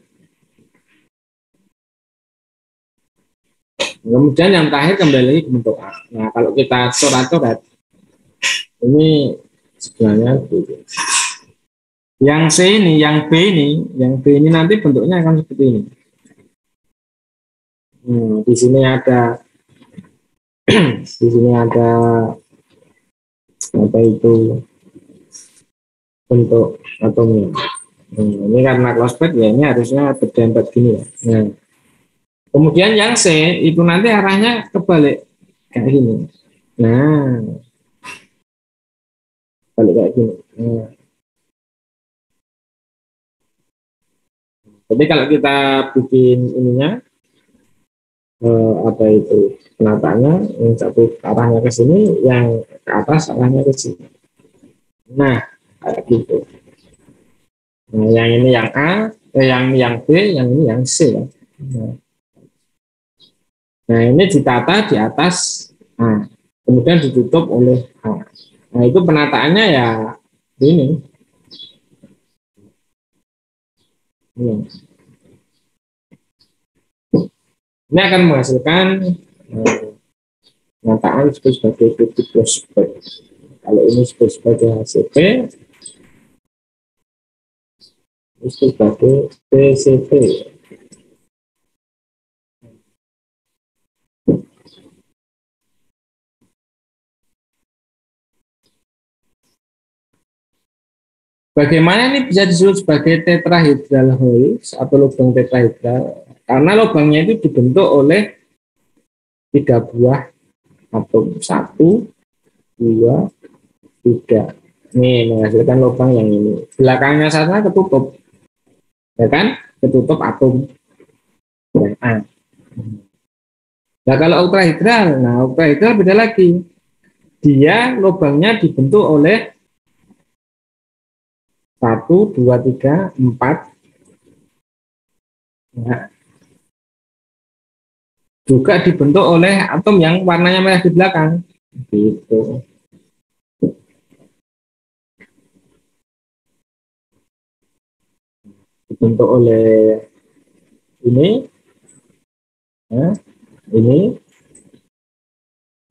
Kemudian yang terakhir kembali lagi ke bentuk A. Nah, kalau kita coret-coret, ini sebenarnya B. Yang C ini, yang B ini nanti bentuknya akan seperti ini. Di sini ada di sini ada apa itu bentuk atomnya. Ini karena closed ya, ini harusnya berdempet gini ya. Nah, kemudian yang C itu nanti arahnya kebalik kayak gini. Nah, balik kayak gini. Nah. Jadi kalau kita bikin ininya apa itu penataannya, yang satu arahnya ke sini, yang ke atas arahnya ke sini. Nah, kayak gitu. Nah, yang ini yang A, yang B, yang ini yang C ya. Nah, ini ditata di atas A, kemudian ditutup oleh A. Nah, itu penataannya ya ini. Ini akan menghasilkan penataan disebut sebagai titik prospek. Kalau ini disebut sebagai HCP, ini sebagai PCP. Bagaimana ini bisa disebut sebagai tetrahedral holes atau lubang tetrahedral? Karena lubangnya itu dibentuk oleh 3 buah atom, 1, 2, 3. Ini menghasilkan lubang yang ini. Belakangnya sana ketutup, ya kan? Ketutup atom yang A. Nah, kalau octahedral beda lagi. Dia lubangnya dibentuk oleh 1, 2, 3, 4. Nah, juga dibentuk oleh atom yang warnanya merah di belakang. Gitu. Dibentuk oleh ini, ya, ini,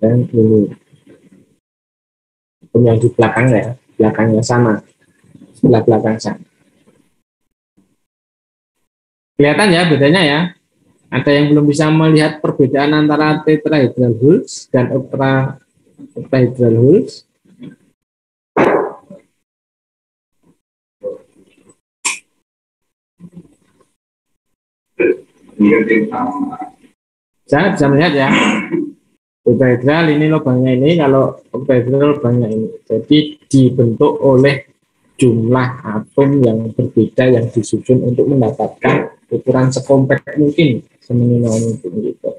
dan ini. Atom yang di belakangnya sama. Sebelah belakang sana. Kelihatan ya bedanya ya. Ada yang belum bisa melihat perbedaan antara tetrahedral holes dan octahedral holes. Bisa melihat ya. Tetrahedral ini lubangnya ini, kalau octahedral lubangnya ini. Jadi dibentuk oleh jumlah atom yang berbeda yang disusun untuk mendapatkan ukuran sekompak mungkin, seminimal mungkin gitu.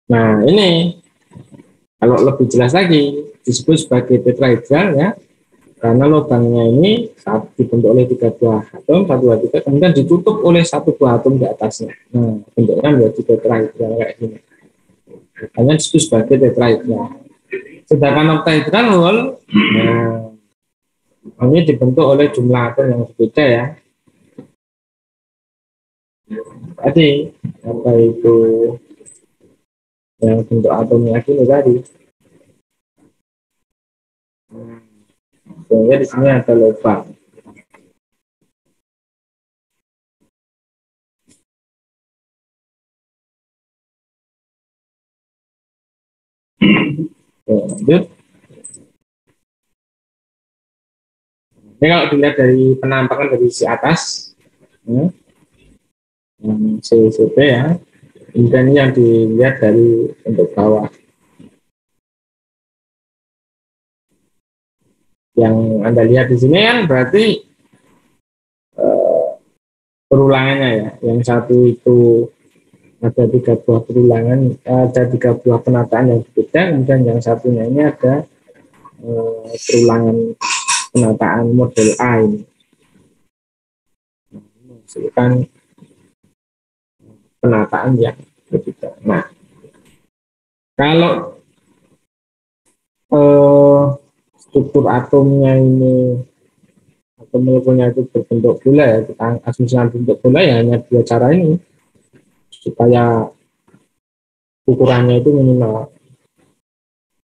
Nah, ini kalau lebih jelas lagi disebut sebagai tetrahedral ya, karena lubangnya ini saat dibentuk oleh 3 buah atom, 1, 2, 3, kemudian ditutup oleh 1 buah atom di atasnya. Nah, bentuknya menjadi tetrahedral kayak gini. Makanya disebut sebagai tetrahedral. Sedangkan octahedral hole, nah, ini dibentuk oleh jumlah atom yang berbeda ya. Tadi apa itu yang bentuk atomnya gini tadi. Sehingga di sini ada lubang. Lanjut. Ini kalau dilihat dari penampakan dari si atas, ya, yang CCP ya, kemudian ini yang dilihat dari bentuk bawah. Yang Anda lihat di sini kan berarti perulangannya ya. Yang satu itu ada 3 buah perulangan, ada 3 buah penataan yang berbeda, kemudian yang satunya ini ada perulangan penataan model A ini, menghasilkan penataan yang berbeda. Nah, kalau struktur atomnya ini atau molekulnya itu berbentuk bola ya, kita asumsikan bentuk bola ya hanya 2 cara ini supaya ukurannya itu minimal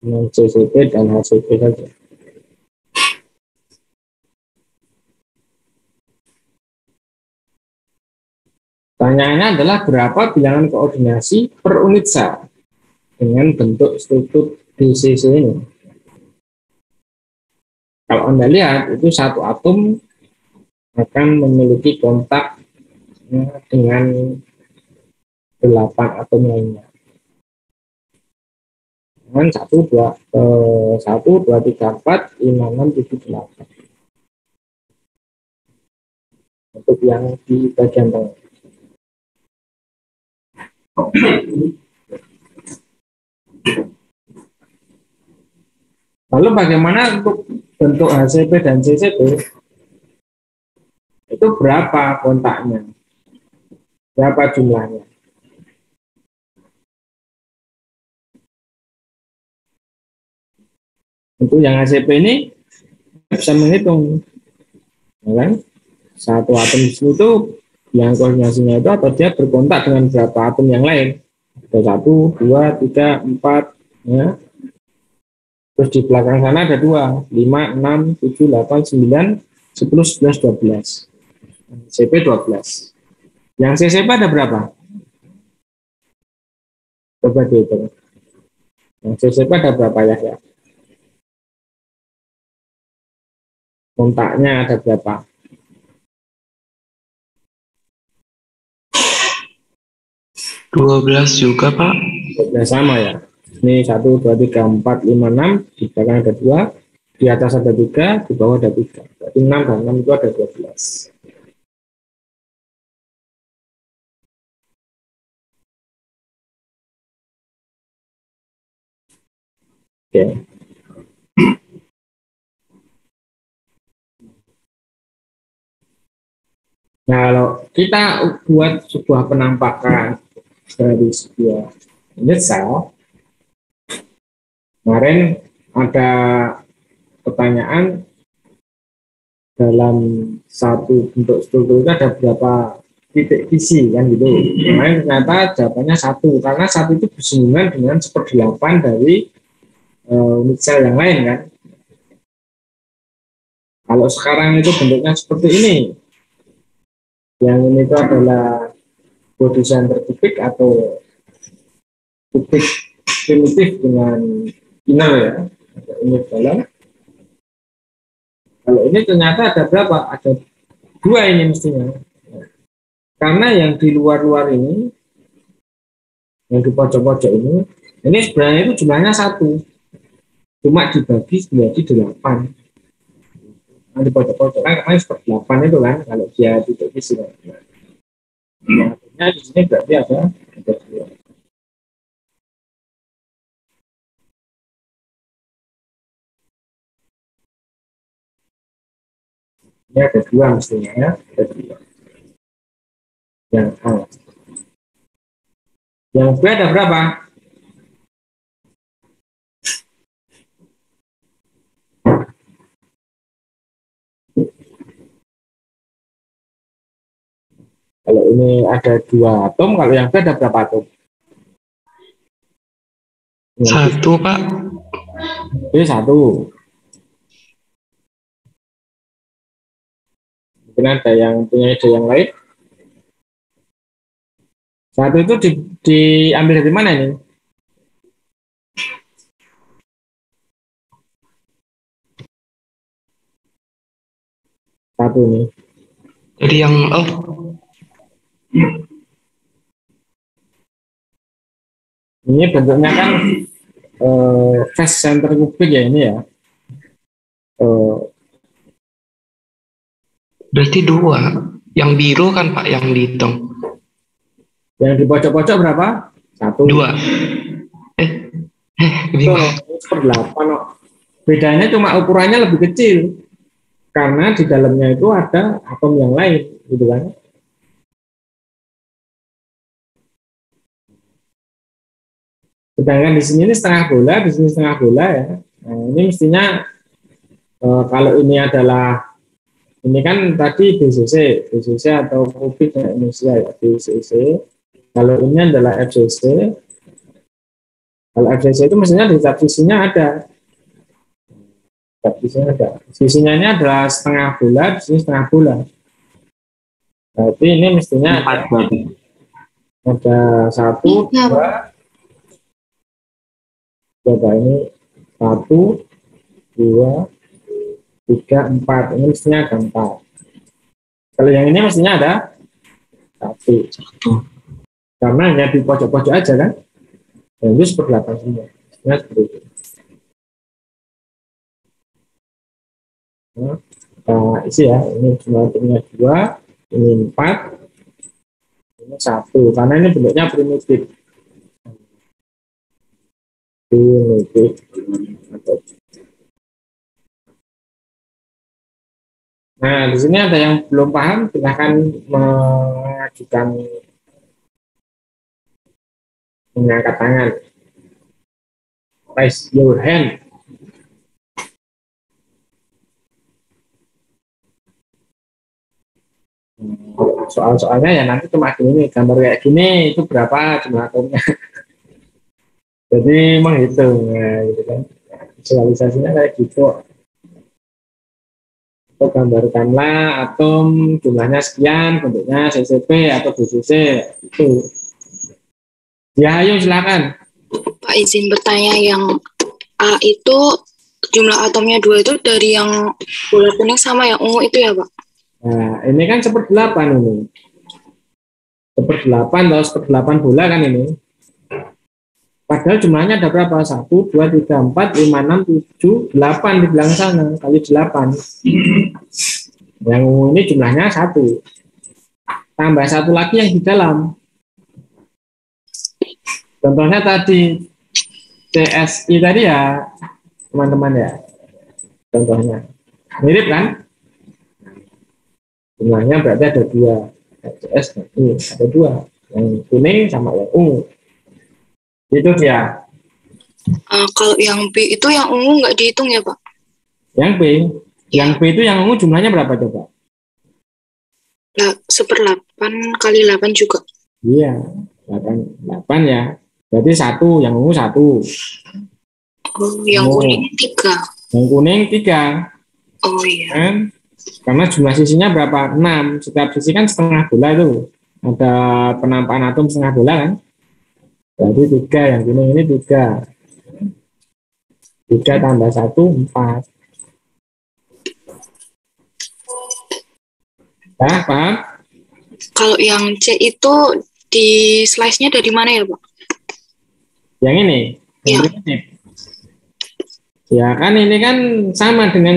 dengan CCP dan HCP saja. Pertanyaannya adalah berapa bilangan koordinasi per unit sel dengan bentuk struktur DCC ini. Kalau Anda lihat, itu satu atom akan memiliki kontak dengan 8 atom lainnya. Dengan 1, 2, 3, 4, 5, 6, 7, 8. Untuk yang di bagian tengah. Lalu bagaimana untuk bentuk HCP dan CCP? Itu berapa kontaknya? Berapa jumlahnya? Untuk yang HCP ini bisa menghitung, ya kan? Satu atom di sini itu yang koordinasinya itu atau dia berkontak dengan berapa atom yang lain? Ada 1, 2, 3, 4, ya. Terus di belakang sana ada 2, 5, 6, 7, 8, 9, 10, 11, 12. CP 12. Yang CCP ada berapa? Coba dihitung. Yang CCP ada berapa ya? Kontaknya ada berapa? 12 juga, Pak. 12 sama ya. Ini 1, 2, 3, 4, 5, 6. Di belakang ada 2. Di atas ada 3. Di bawah ada 3. Berarti 6 dan 6 itu ada 12. Oke. Nah, kalau kita buat sebuah penampakan dari sebuah unit sel, kemarin ada pertanyaan dalam satu bentuk struktur itu ada berapa titik isi kan gitu. Kemarin ternyata jawabannya 1 karena 1 itu bersinggungan dengan 1/8 dari unit sel yang lain kan. Kalau sekarang itu bentuknya seperti ini, yang ini itu adalah body center kubik atau kubik primitif dengan inner ya, ada unit dalam. Kalau ini ternyata ada berapa? Ada 2 ini mestinya. Karena yang di luar-luar ini, yang di pojok-pojok ini sebenarnya itu jumlahnya 1. Cuma dibagi menjadi 8. Nah, di pojok-pojok kan kemarin 8 itu kan, kalau dia tidak isi. Nah, artinya di sini berarti ada 2. Ini ada 2 mestinya ya, ada 2. Yang A. Yang B ada berapa? Kalau ini ada 2 atom, kalau yang B ada berapa atom? 1, Pak. B 1. Mungkin ada yang punya ide yang lain. 1 itu diambil dari mana ini? Satu ini. Jadi yang Ini bentuknya kan face center kubik ya ini ya. berarti 2. Yang biru kan, Pak, yang dihitung. Yang di pojok-pojok berapa? 1. 2. Itu 1/8. Bedanya cuma ukurannya lebih kecil. Karena di dalamnya itu ada atom yang lain. Gitu kan. Sedangkan di sini ini setengah bola, di sini setengah bola ya. Nah, ini mestinya kalau ini adalah, ini kan tadi BCC atau kubik Indonesia ya, BCC. Kalau ini adalah FCC. Kalau FCC itu mestinya di tab sisinya ada. Tab sisinya ada. Sisinya ini adalah setengah bola, di sini setengah bola. Berarti ini mestinya ada 1, 2, coba ini 1, 2, 3, 4. Ini mestinya ada 4. Kalau yang ini mestinya ada 1. Karena hanya di pojok-pojok aja kan. Dan itu 1/8 semua. Mestinya seperti itu. Nah, kita isi ya. Ini jumlahnya 2, ini 4, ini 1. Karena ini bentuknya primitif. Nah, di sini ada yang belum paham, silahkan mengangkat tangan. Raise your hand. Soal-soalnya ya nanti cuma gini, gambar kayak gini itu berapa jumlah atomnya. Jadi menghitung, ya, gitu kan. Visualisasinya kayak gitu. Atau gambarkanlah atom jumlahnya sekian, bentuknya CCP atau BCC itu. Ya, ayo silakan. Pak izin bertanya, yang A itu jumlah atomnya 2 itu dari yang bola kuning sama yang ungu itu ya Pak? Nah, ini kan 1/8 ini. 1/8 atau 1/8 bola kan ini. Padahal jumlahnya ada berapa? 1, 2, 3, 4, 5, 6, 7, 8 di belakang sana. Kali 8. Yang ini jumlahnya 1. Tambah 1 lagi yang di dalam. Contohnya tadi CSI tadi ya, teman-teman ya. Contohnya. Mirip kan? Jumlahnya berarti ada 2. CS ada 2. Yang kuning sama yang ungu. Itu dia. Kalau yang B itu yang ungu nggak dihitung ya Pak? Yang B. Yang B itu yang ungu jumlahnya berapa coba? 1/8 kali 8 juga. Iya. 8 ya. Berarti 1. Yang ungu 1. Oh, yang kuning 3. Yang kuning 3. Oh iya. Kan? Karena jumlah sisinya berapa? 6. Setiap sisi kan setengah bola itu. Ada penampakan atom setengah bola kan? Berarti 3. Yang kuning ini 3. 3 tambah 1, 4. Nah, paham? Kalau yang C itu di slice-nya dari mana ya Pak? Yang ini? Ya. Ya kan ini kan sama dengan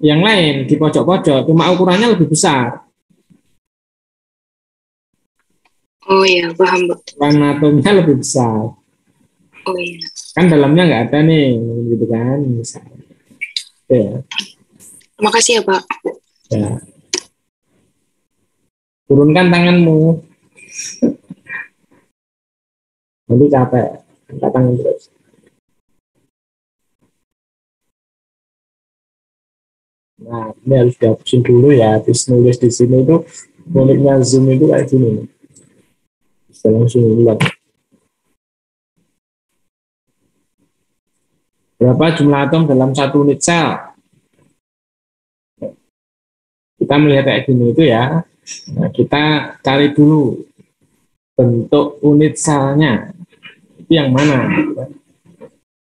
yang lain di pojok-pojok, cuma ukurannya lebih besar. Oh iya, paham Pak. Ukuran atomnya lebih besar. Oh iya. Kan dalamnya nggak ada nih, gitu kan? Misalnya. Ya. Terima kasih ya Pak. Ya. Turunkan tanganmu. Nanti capek. Angkat tangan terus. Nah, ini harus dihapusin dulu ya. Habis nulis di sini itu, nulisnya Zoom itu kayak gini. Bisa langsung lihat. Berapa jumlah atom dalam 1 unit sel? Kita melihat kayak gini itu ya. Nah, kita cari dulu bentuk unit selnya. Itu yang mana?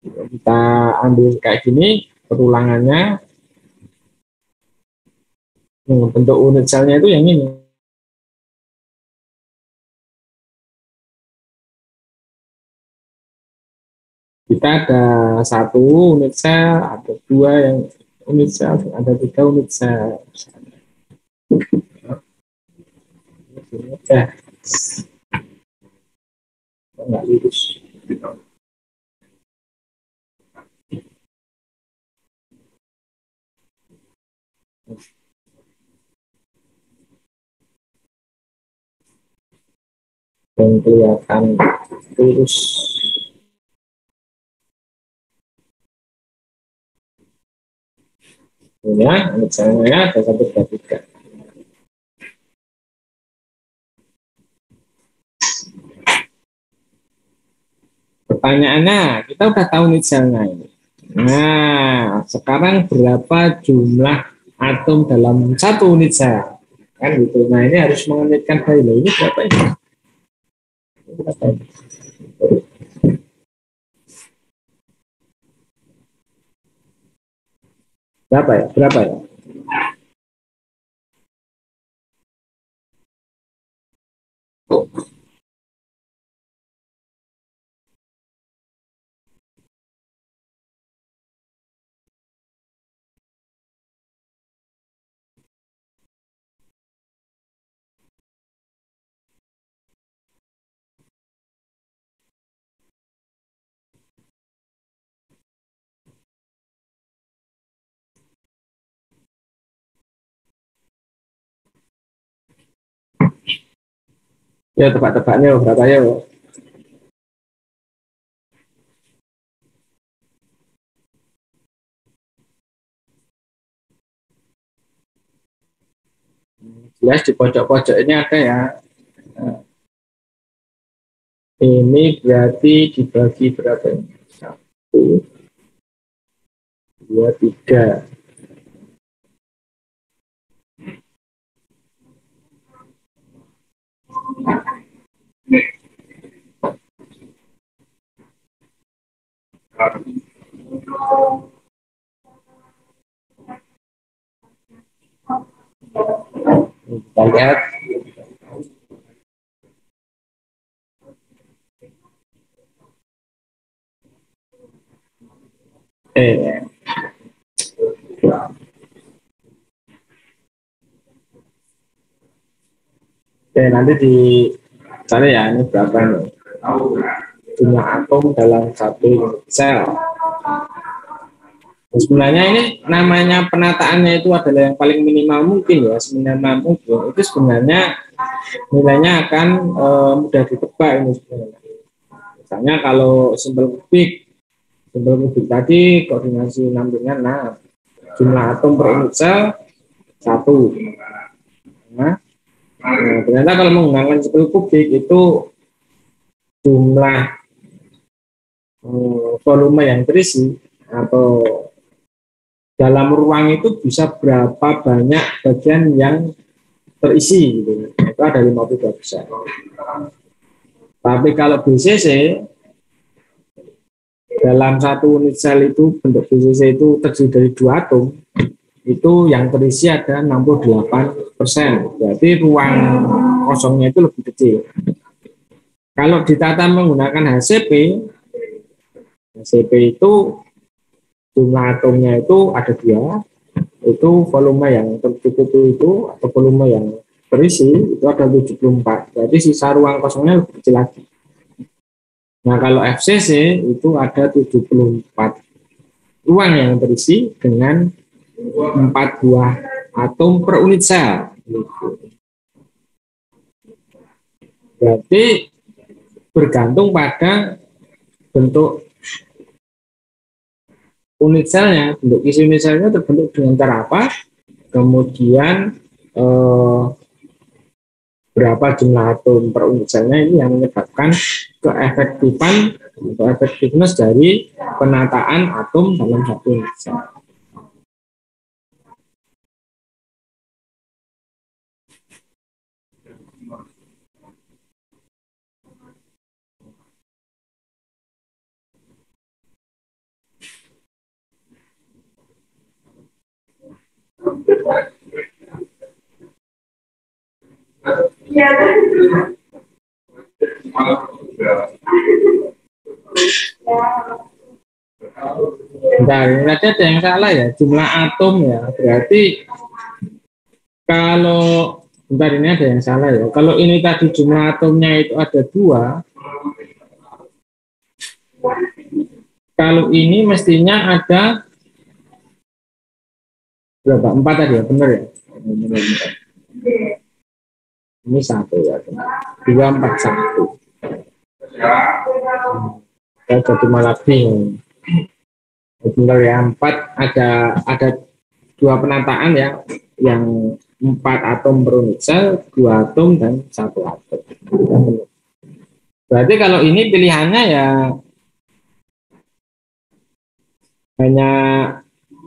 Kita ambil kayak gini, perulangannya. Bentuk unit selnya itu yang ini. Kita ada 1 unit sel, ada 2 yang unit sel, ada 3 unit sel. Ya. Nggak lurus. Dan kelihatan lurus. Ya, misalnya ada 1, 2, 3. Pertanyaannya, kita udah tahu misalnya ini. Nah, sekarang berapa jumlah atom dalam 1 unit sel? Kan gitu. Nah, ini harus mengenitkan hal ini berapa ini? Berapa ini? Berapa ya? Berapa ya? Ya, tebak-tebaknya berapa ya? Jelas di pojok-pojok ini ada ya. Nah, ini berarti dibagi berapa ini? 1, 2, 3. Kita lihat. Nanti dicari ya, ini berapa nih jumlah atom dalam 1 sel. Sebenarnya ini namanya penataannya itu adalah yang paling minimal mungkin ya, seminimal mungkin. Itu sebenarnya nilainya akan mudah ditebak ini sebenarnya. Misalnya kalau simbol kubik tadi koordinasi 6 dengan 6, jumlah atom per unit sel 1. Nah, ternyata kalau menggunakan simbol kubik itu jumlah volume yang terisi atau dalam ruang itu bisa berapa banyak bagian yang terisi gitu. Itu ada 52%. Tapi kalau BCC dalam 1 unit sel itu bentuk BCC itu terdiri dari 2 atom, itu yang terisi ada 68%. Berarti ruang kosongnya itu lebih kecil. Kalau ditata menggunakan HCP itu jumlah atomnya itu ada 2, itu volume yang tercukupi itu atau volume yang terisi itu ada 74. Berarti sisa ruang kosongnya lebih kecil lagi. Nah, kalau FCC itu ada 74 ruang yang terisi dengan 4 buah atom per unit sel. Berarti bergantung pada bentuk unit selnya, bentuk isi unit selnya terbentuk dengan cara apa, kemudian berapa jumlah atom per unit selnya, ini yang menyebabkan keefektifan atau efektivitas dari penataan atom dalam 1 unit sel. Bentar, tadi ada yang salah ya, jumlah atom ya. Berarti kalau bentar, ini ada yang salah ya. Kalau ini tadi jumlah atomnya itu ada 2, kalau ini mestinya ada berapa? 4 tadi ya, benar ya? Benar. Ini 1 ya, 2, 4, 1. Saya jadi malah bingung. Benar ya, 4 ada 2 penataan ya, yang 4 atom berunit sel, 2 atom dan 1 atom. Berarti kalau ini pilihannya ya hanya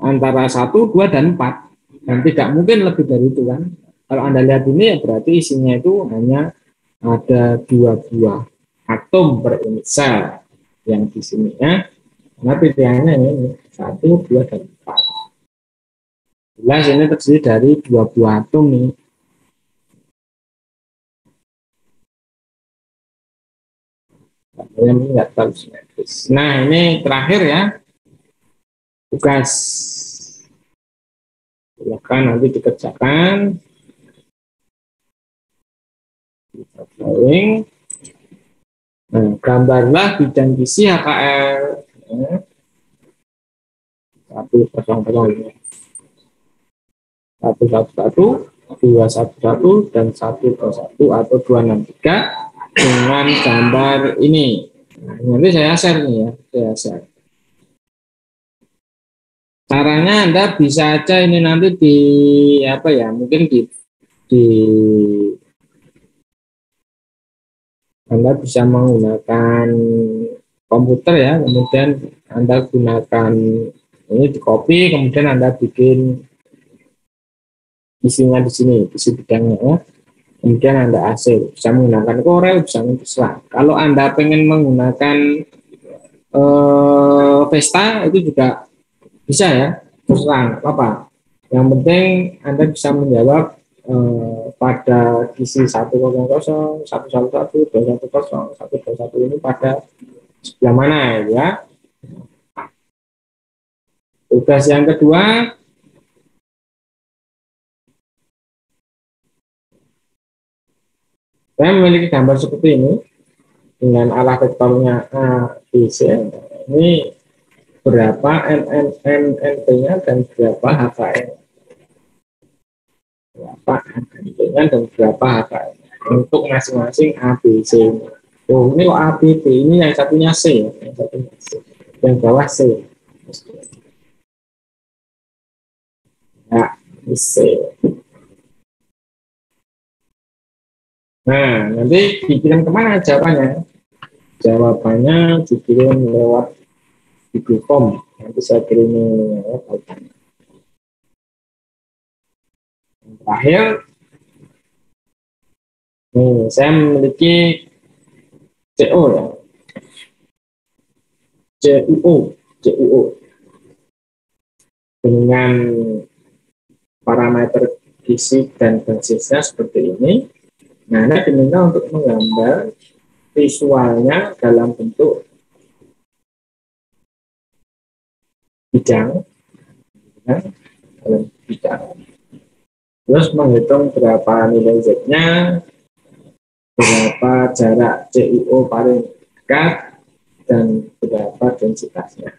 antara 1, 2, dan 4. Dan tidak mungkin lebih dari itu kan. Kalau Anda lihat ini ya berarti isinya itu hanya ada 2 buah atom per unit sel yang di sini ya. Karena pilihannya ini 1, 2, dan 4. Jelas ini terdiri dari 2 buah atom nih. Ini enggak terlalu simetris. Nah ini terakhir ya. Tugas. Silakan nanti dikerjakan. Nah, gambarlah bidang gizi HKL. Ya. 100, 111, 211, dan 121 atau 263 dengan gambar ini. Nah, nanti saya share nih ya, saya share. Caranya Anda bisa aja ini nanti di apa ya, mungkin di Anda bisa menggunakan komputer ya, kemudian Anda gunakan ini di copy, kemudian Anda bikin isinya di sini, isi bidangnya ya. Kemudian Anda hasil, bisa menggunakan Corel, bisa terserah. Kalau Anda pengen menggunakan Vesta itu juga bisa ya, terserah apa. Yang penting Anda bisa menjawab pada isi 100, 111, 210, 121 ini pada sebelah mana ya. Tugas yang kedua, saya memiliki gambar seperti ini dengan arah vektornya A, B, C. Ini berapa NP-nya dan berapa HKN. Berapa NP-nya dan berapa HKN untuk masing-masing A, B, C. Oh, ini kok A, B, B, ini yang satunya C, yang satunya C. Yang bawah C. Ya, C. Nah, nanti dikirim kemana jawabannya? Jawabannya dikirim lewat Google Form. Nanti saya kirim lewat jawabannya. Terakhir, nih, saya memiliki CO ya. CUO. Dengan parameter gizi dan basisnya seperti ini. Nah, Anda diminta untuk menggambar visualnya dalam bentuk bidang, dalam bidang. Terus menghitung berapa nilai Z-nya, berapa jarak CUO paling dekat, dan berapa densitasnya.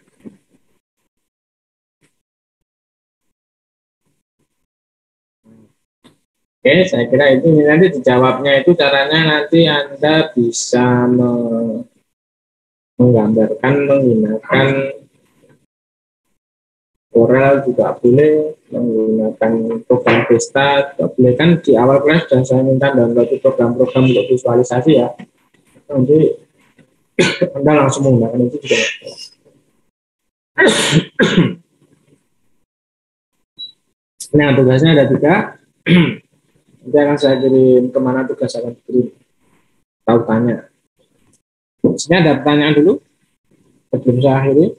Oke, saya kira itu nanti dijawabnya itu caranya nanti Anda bisa menggambarkan menggunakan Corel juga boleh, menggunakan program Vesta juga boleh. Kan di awal kelas sudah saya minta download program-program untuk visualisasi ya. Nanti Anda langsung menggunakan itu juga. Nah, tugasnya ada 3. Nanti akan saya kirim kemana tugas akan kirim. Tahu tanya. Di sini ada pertanyaan dulu sebelum saya akhiri.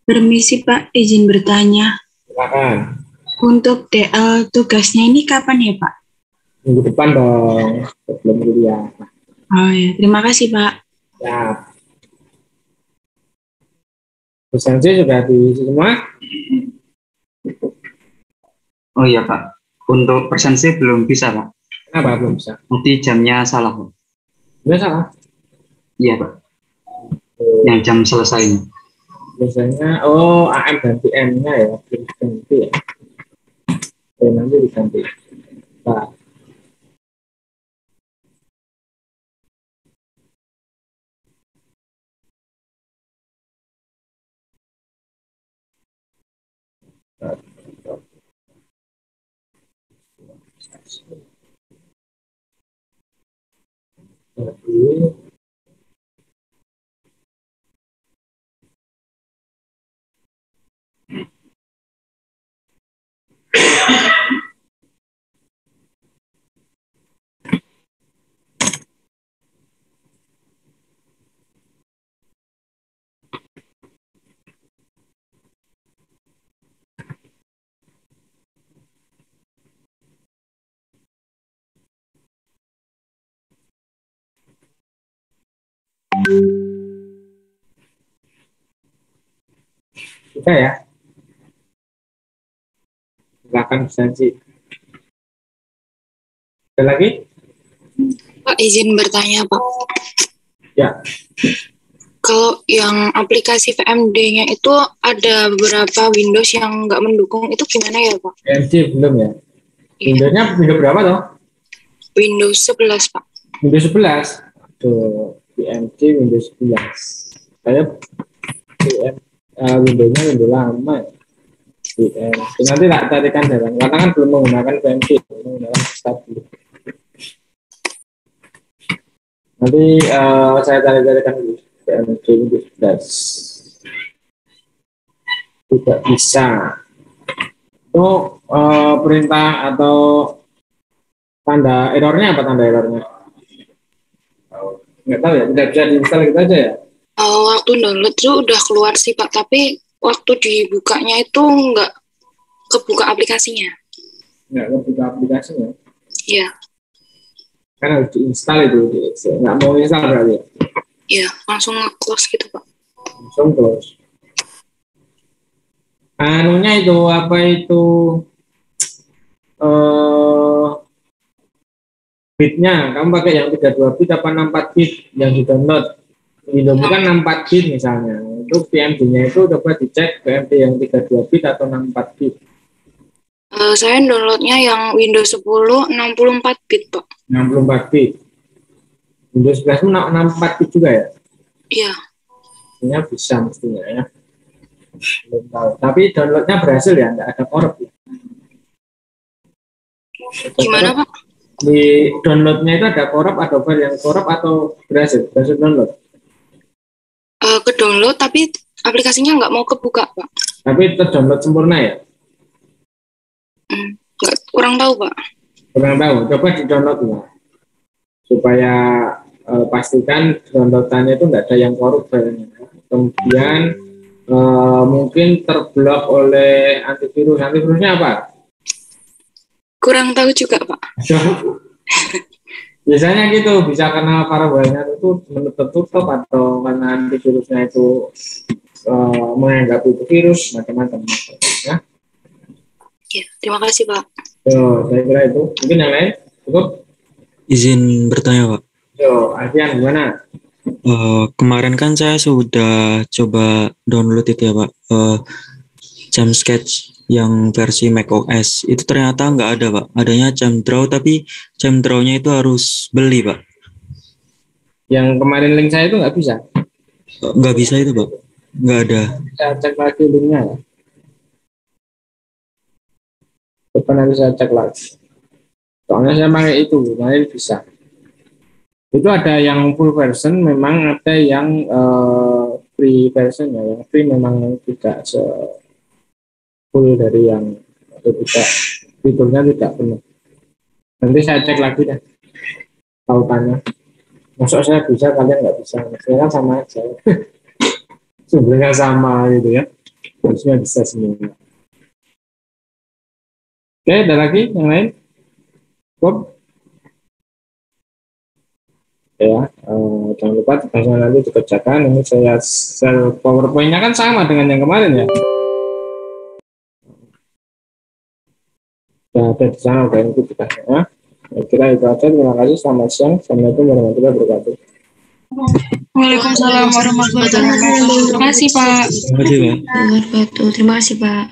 Permisi Pak, izin bertanya. Silakan. Untuk DL tugasnya ini kapan ya Pak? Minggu depan dong, sebelum kuliah. Oh ya, terima kasih Pak. Ya. Presentasi sudah diisi semua? Oh iya Pak, untuk presensi belum bisa Pak. Kenapa belum bisa? Nanti jamnya salah Pak. Sudah salah? Iya Pak. yang jam selesainya. Biasanya AM ganti M-nya ya, ganti ya. Nanti diganti. Nah, jadi kita ya, silakan Sanji. Ada lagi? Pak, izin bertanya, Pak. Ya. Kalau yang aplikasi VMD-nya itu ada beberapa Windows yang nggak mendukung, itu gimana ya, Pak? PMC belum ya? Iya. Windows-nya Windows berapa toh? Windows 11, Pak. Windows 11. Tuh, PMC Windows 11. Saya Windows-nya Windows lama ya. Nanti tak carikan jalan, karena kan belum menggunakan PMC, menggunakan stabil. Nanti saya cari-carikan dulu PMC Windows 11. Tidak bisa. Itu perintah atau tanda errornya apa tanda errornya? Nggak tahu ya, tidak bisa diinstal gitu aja ya? Waktu download itu udah keluar sih, Pak, tapi waktu dibukanya itu nggak kebuka aplikasinya. Nggak kebuka aplikasinya? Iya. Kan harus diinstal itu, nggak mau install berarti ya? Iya, langsung nge-close gitu, Pak. Langsung close. Anunya itu, apa itu, bitnya, kamu pakai yang 32 bit apa 64 bit yang di download? Windows kan 64 bit misalnya, itu PMD-nya itu coba dicek PMD yang 32 bit atau 64 bit. Saya downloadnya yang Windows 10 64 bit, Pak. 64 bit. Windows 11 itu 64 bit juga ya? Iya. Mestinya bisa mestinya ya. Belum tahu. Tapi downloadnya berhasil ya, nggak ada korup ya? Gimana, Pak? Di downloadnya itu ada korup, ada file yang korup atau berhasil download? Ke download tapi aplikasinya nggak mau kebuka, Pak. Tapi terdownload sempurna ya? Kurang tahu, Pak. Kurang tahu, coba di download ya. Supaya pastikan downloadannya itu nggak ada yang korup filenya. Kemudian mungkin terblok oleh antivirus. Antivirusnya apa? Kurang tahu juga, Pak. Biasanya gitu, bisa karena firewall-nya itu tertutup atau karena antivirusnya itu menganggap itu virus, macam-macam. Ya. Ya, terima kasih, Pak. Saya kira itu. Mungkin yang lain cukup? Izin bertanya, Pak. Alfian gimana? Kemarin kan saya sudah coba download itu ya, Pak. Jam Sketch yang versi macOS itu ternyata nggak ada, Pak. Adanya Camdraw, tapi Camdraw-nya itu harus beli, Pak. Yang kemarin link saya itu nggak bisa? Nggak bisa itu, Pak. Nggak ada. Saya cek lagi linknya ya. Coba nanti saya cek lagi. Soalnya saya pakai itu, kemarin bisa. Itu ada yang full version, memang ada yang free version ya. Yang free memang tidak full dari yang atau tidak, fiturnya tidak penuh. Nanti saya cek lagi deh tautannya. Masuk saya bisa, kalian nggak bisa. Saya kan sama aja. Sumbernya sama gitu ya. Harusnya bisa semua. Oke, ada lagi yang lain? Bob? Ya, jangan lupa tugasnya nanti dikerjakan. Ini saya share PowerPoint-nya kan sama dengan yang kemarin ya. Sudah ada di sana, udah itu tugasnya. Saya kira itu aja. Terima kasih. Selamat siang. Assalamualaikum warahmatullahi wabarakatuh. Waalaikumsalam warahmatullahi wabarakatuh. Terima kasih, Pak. Terima kasih, Pak. Terima kasih, Pak.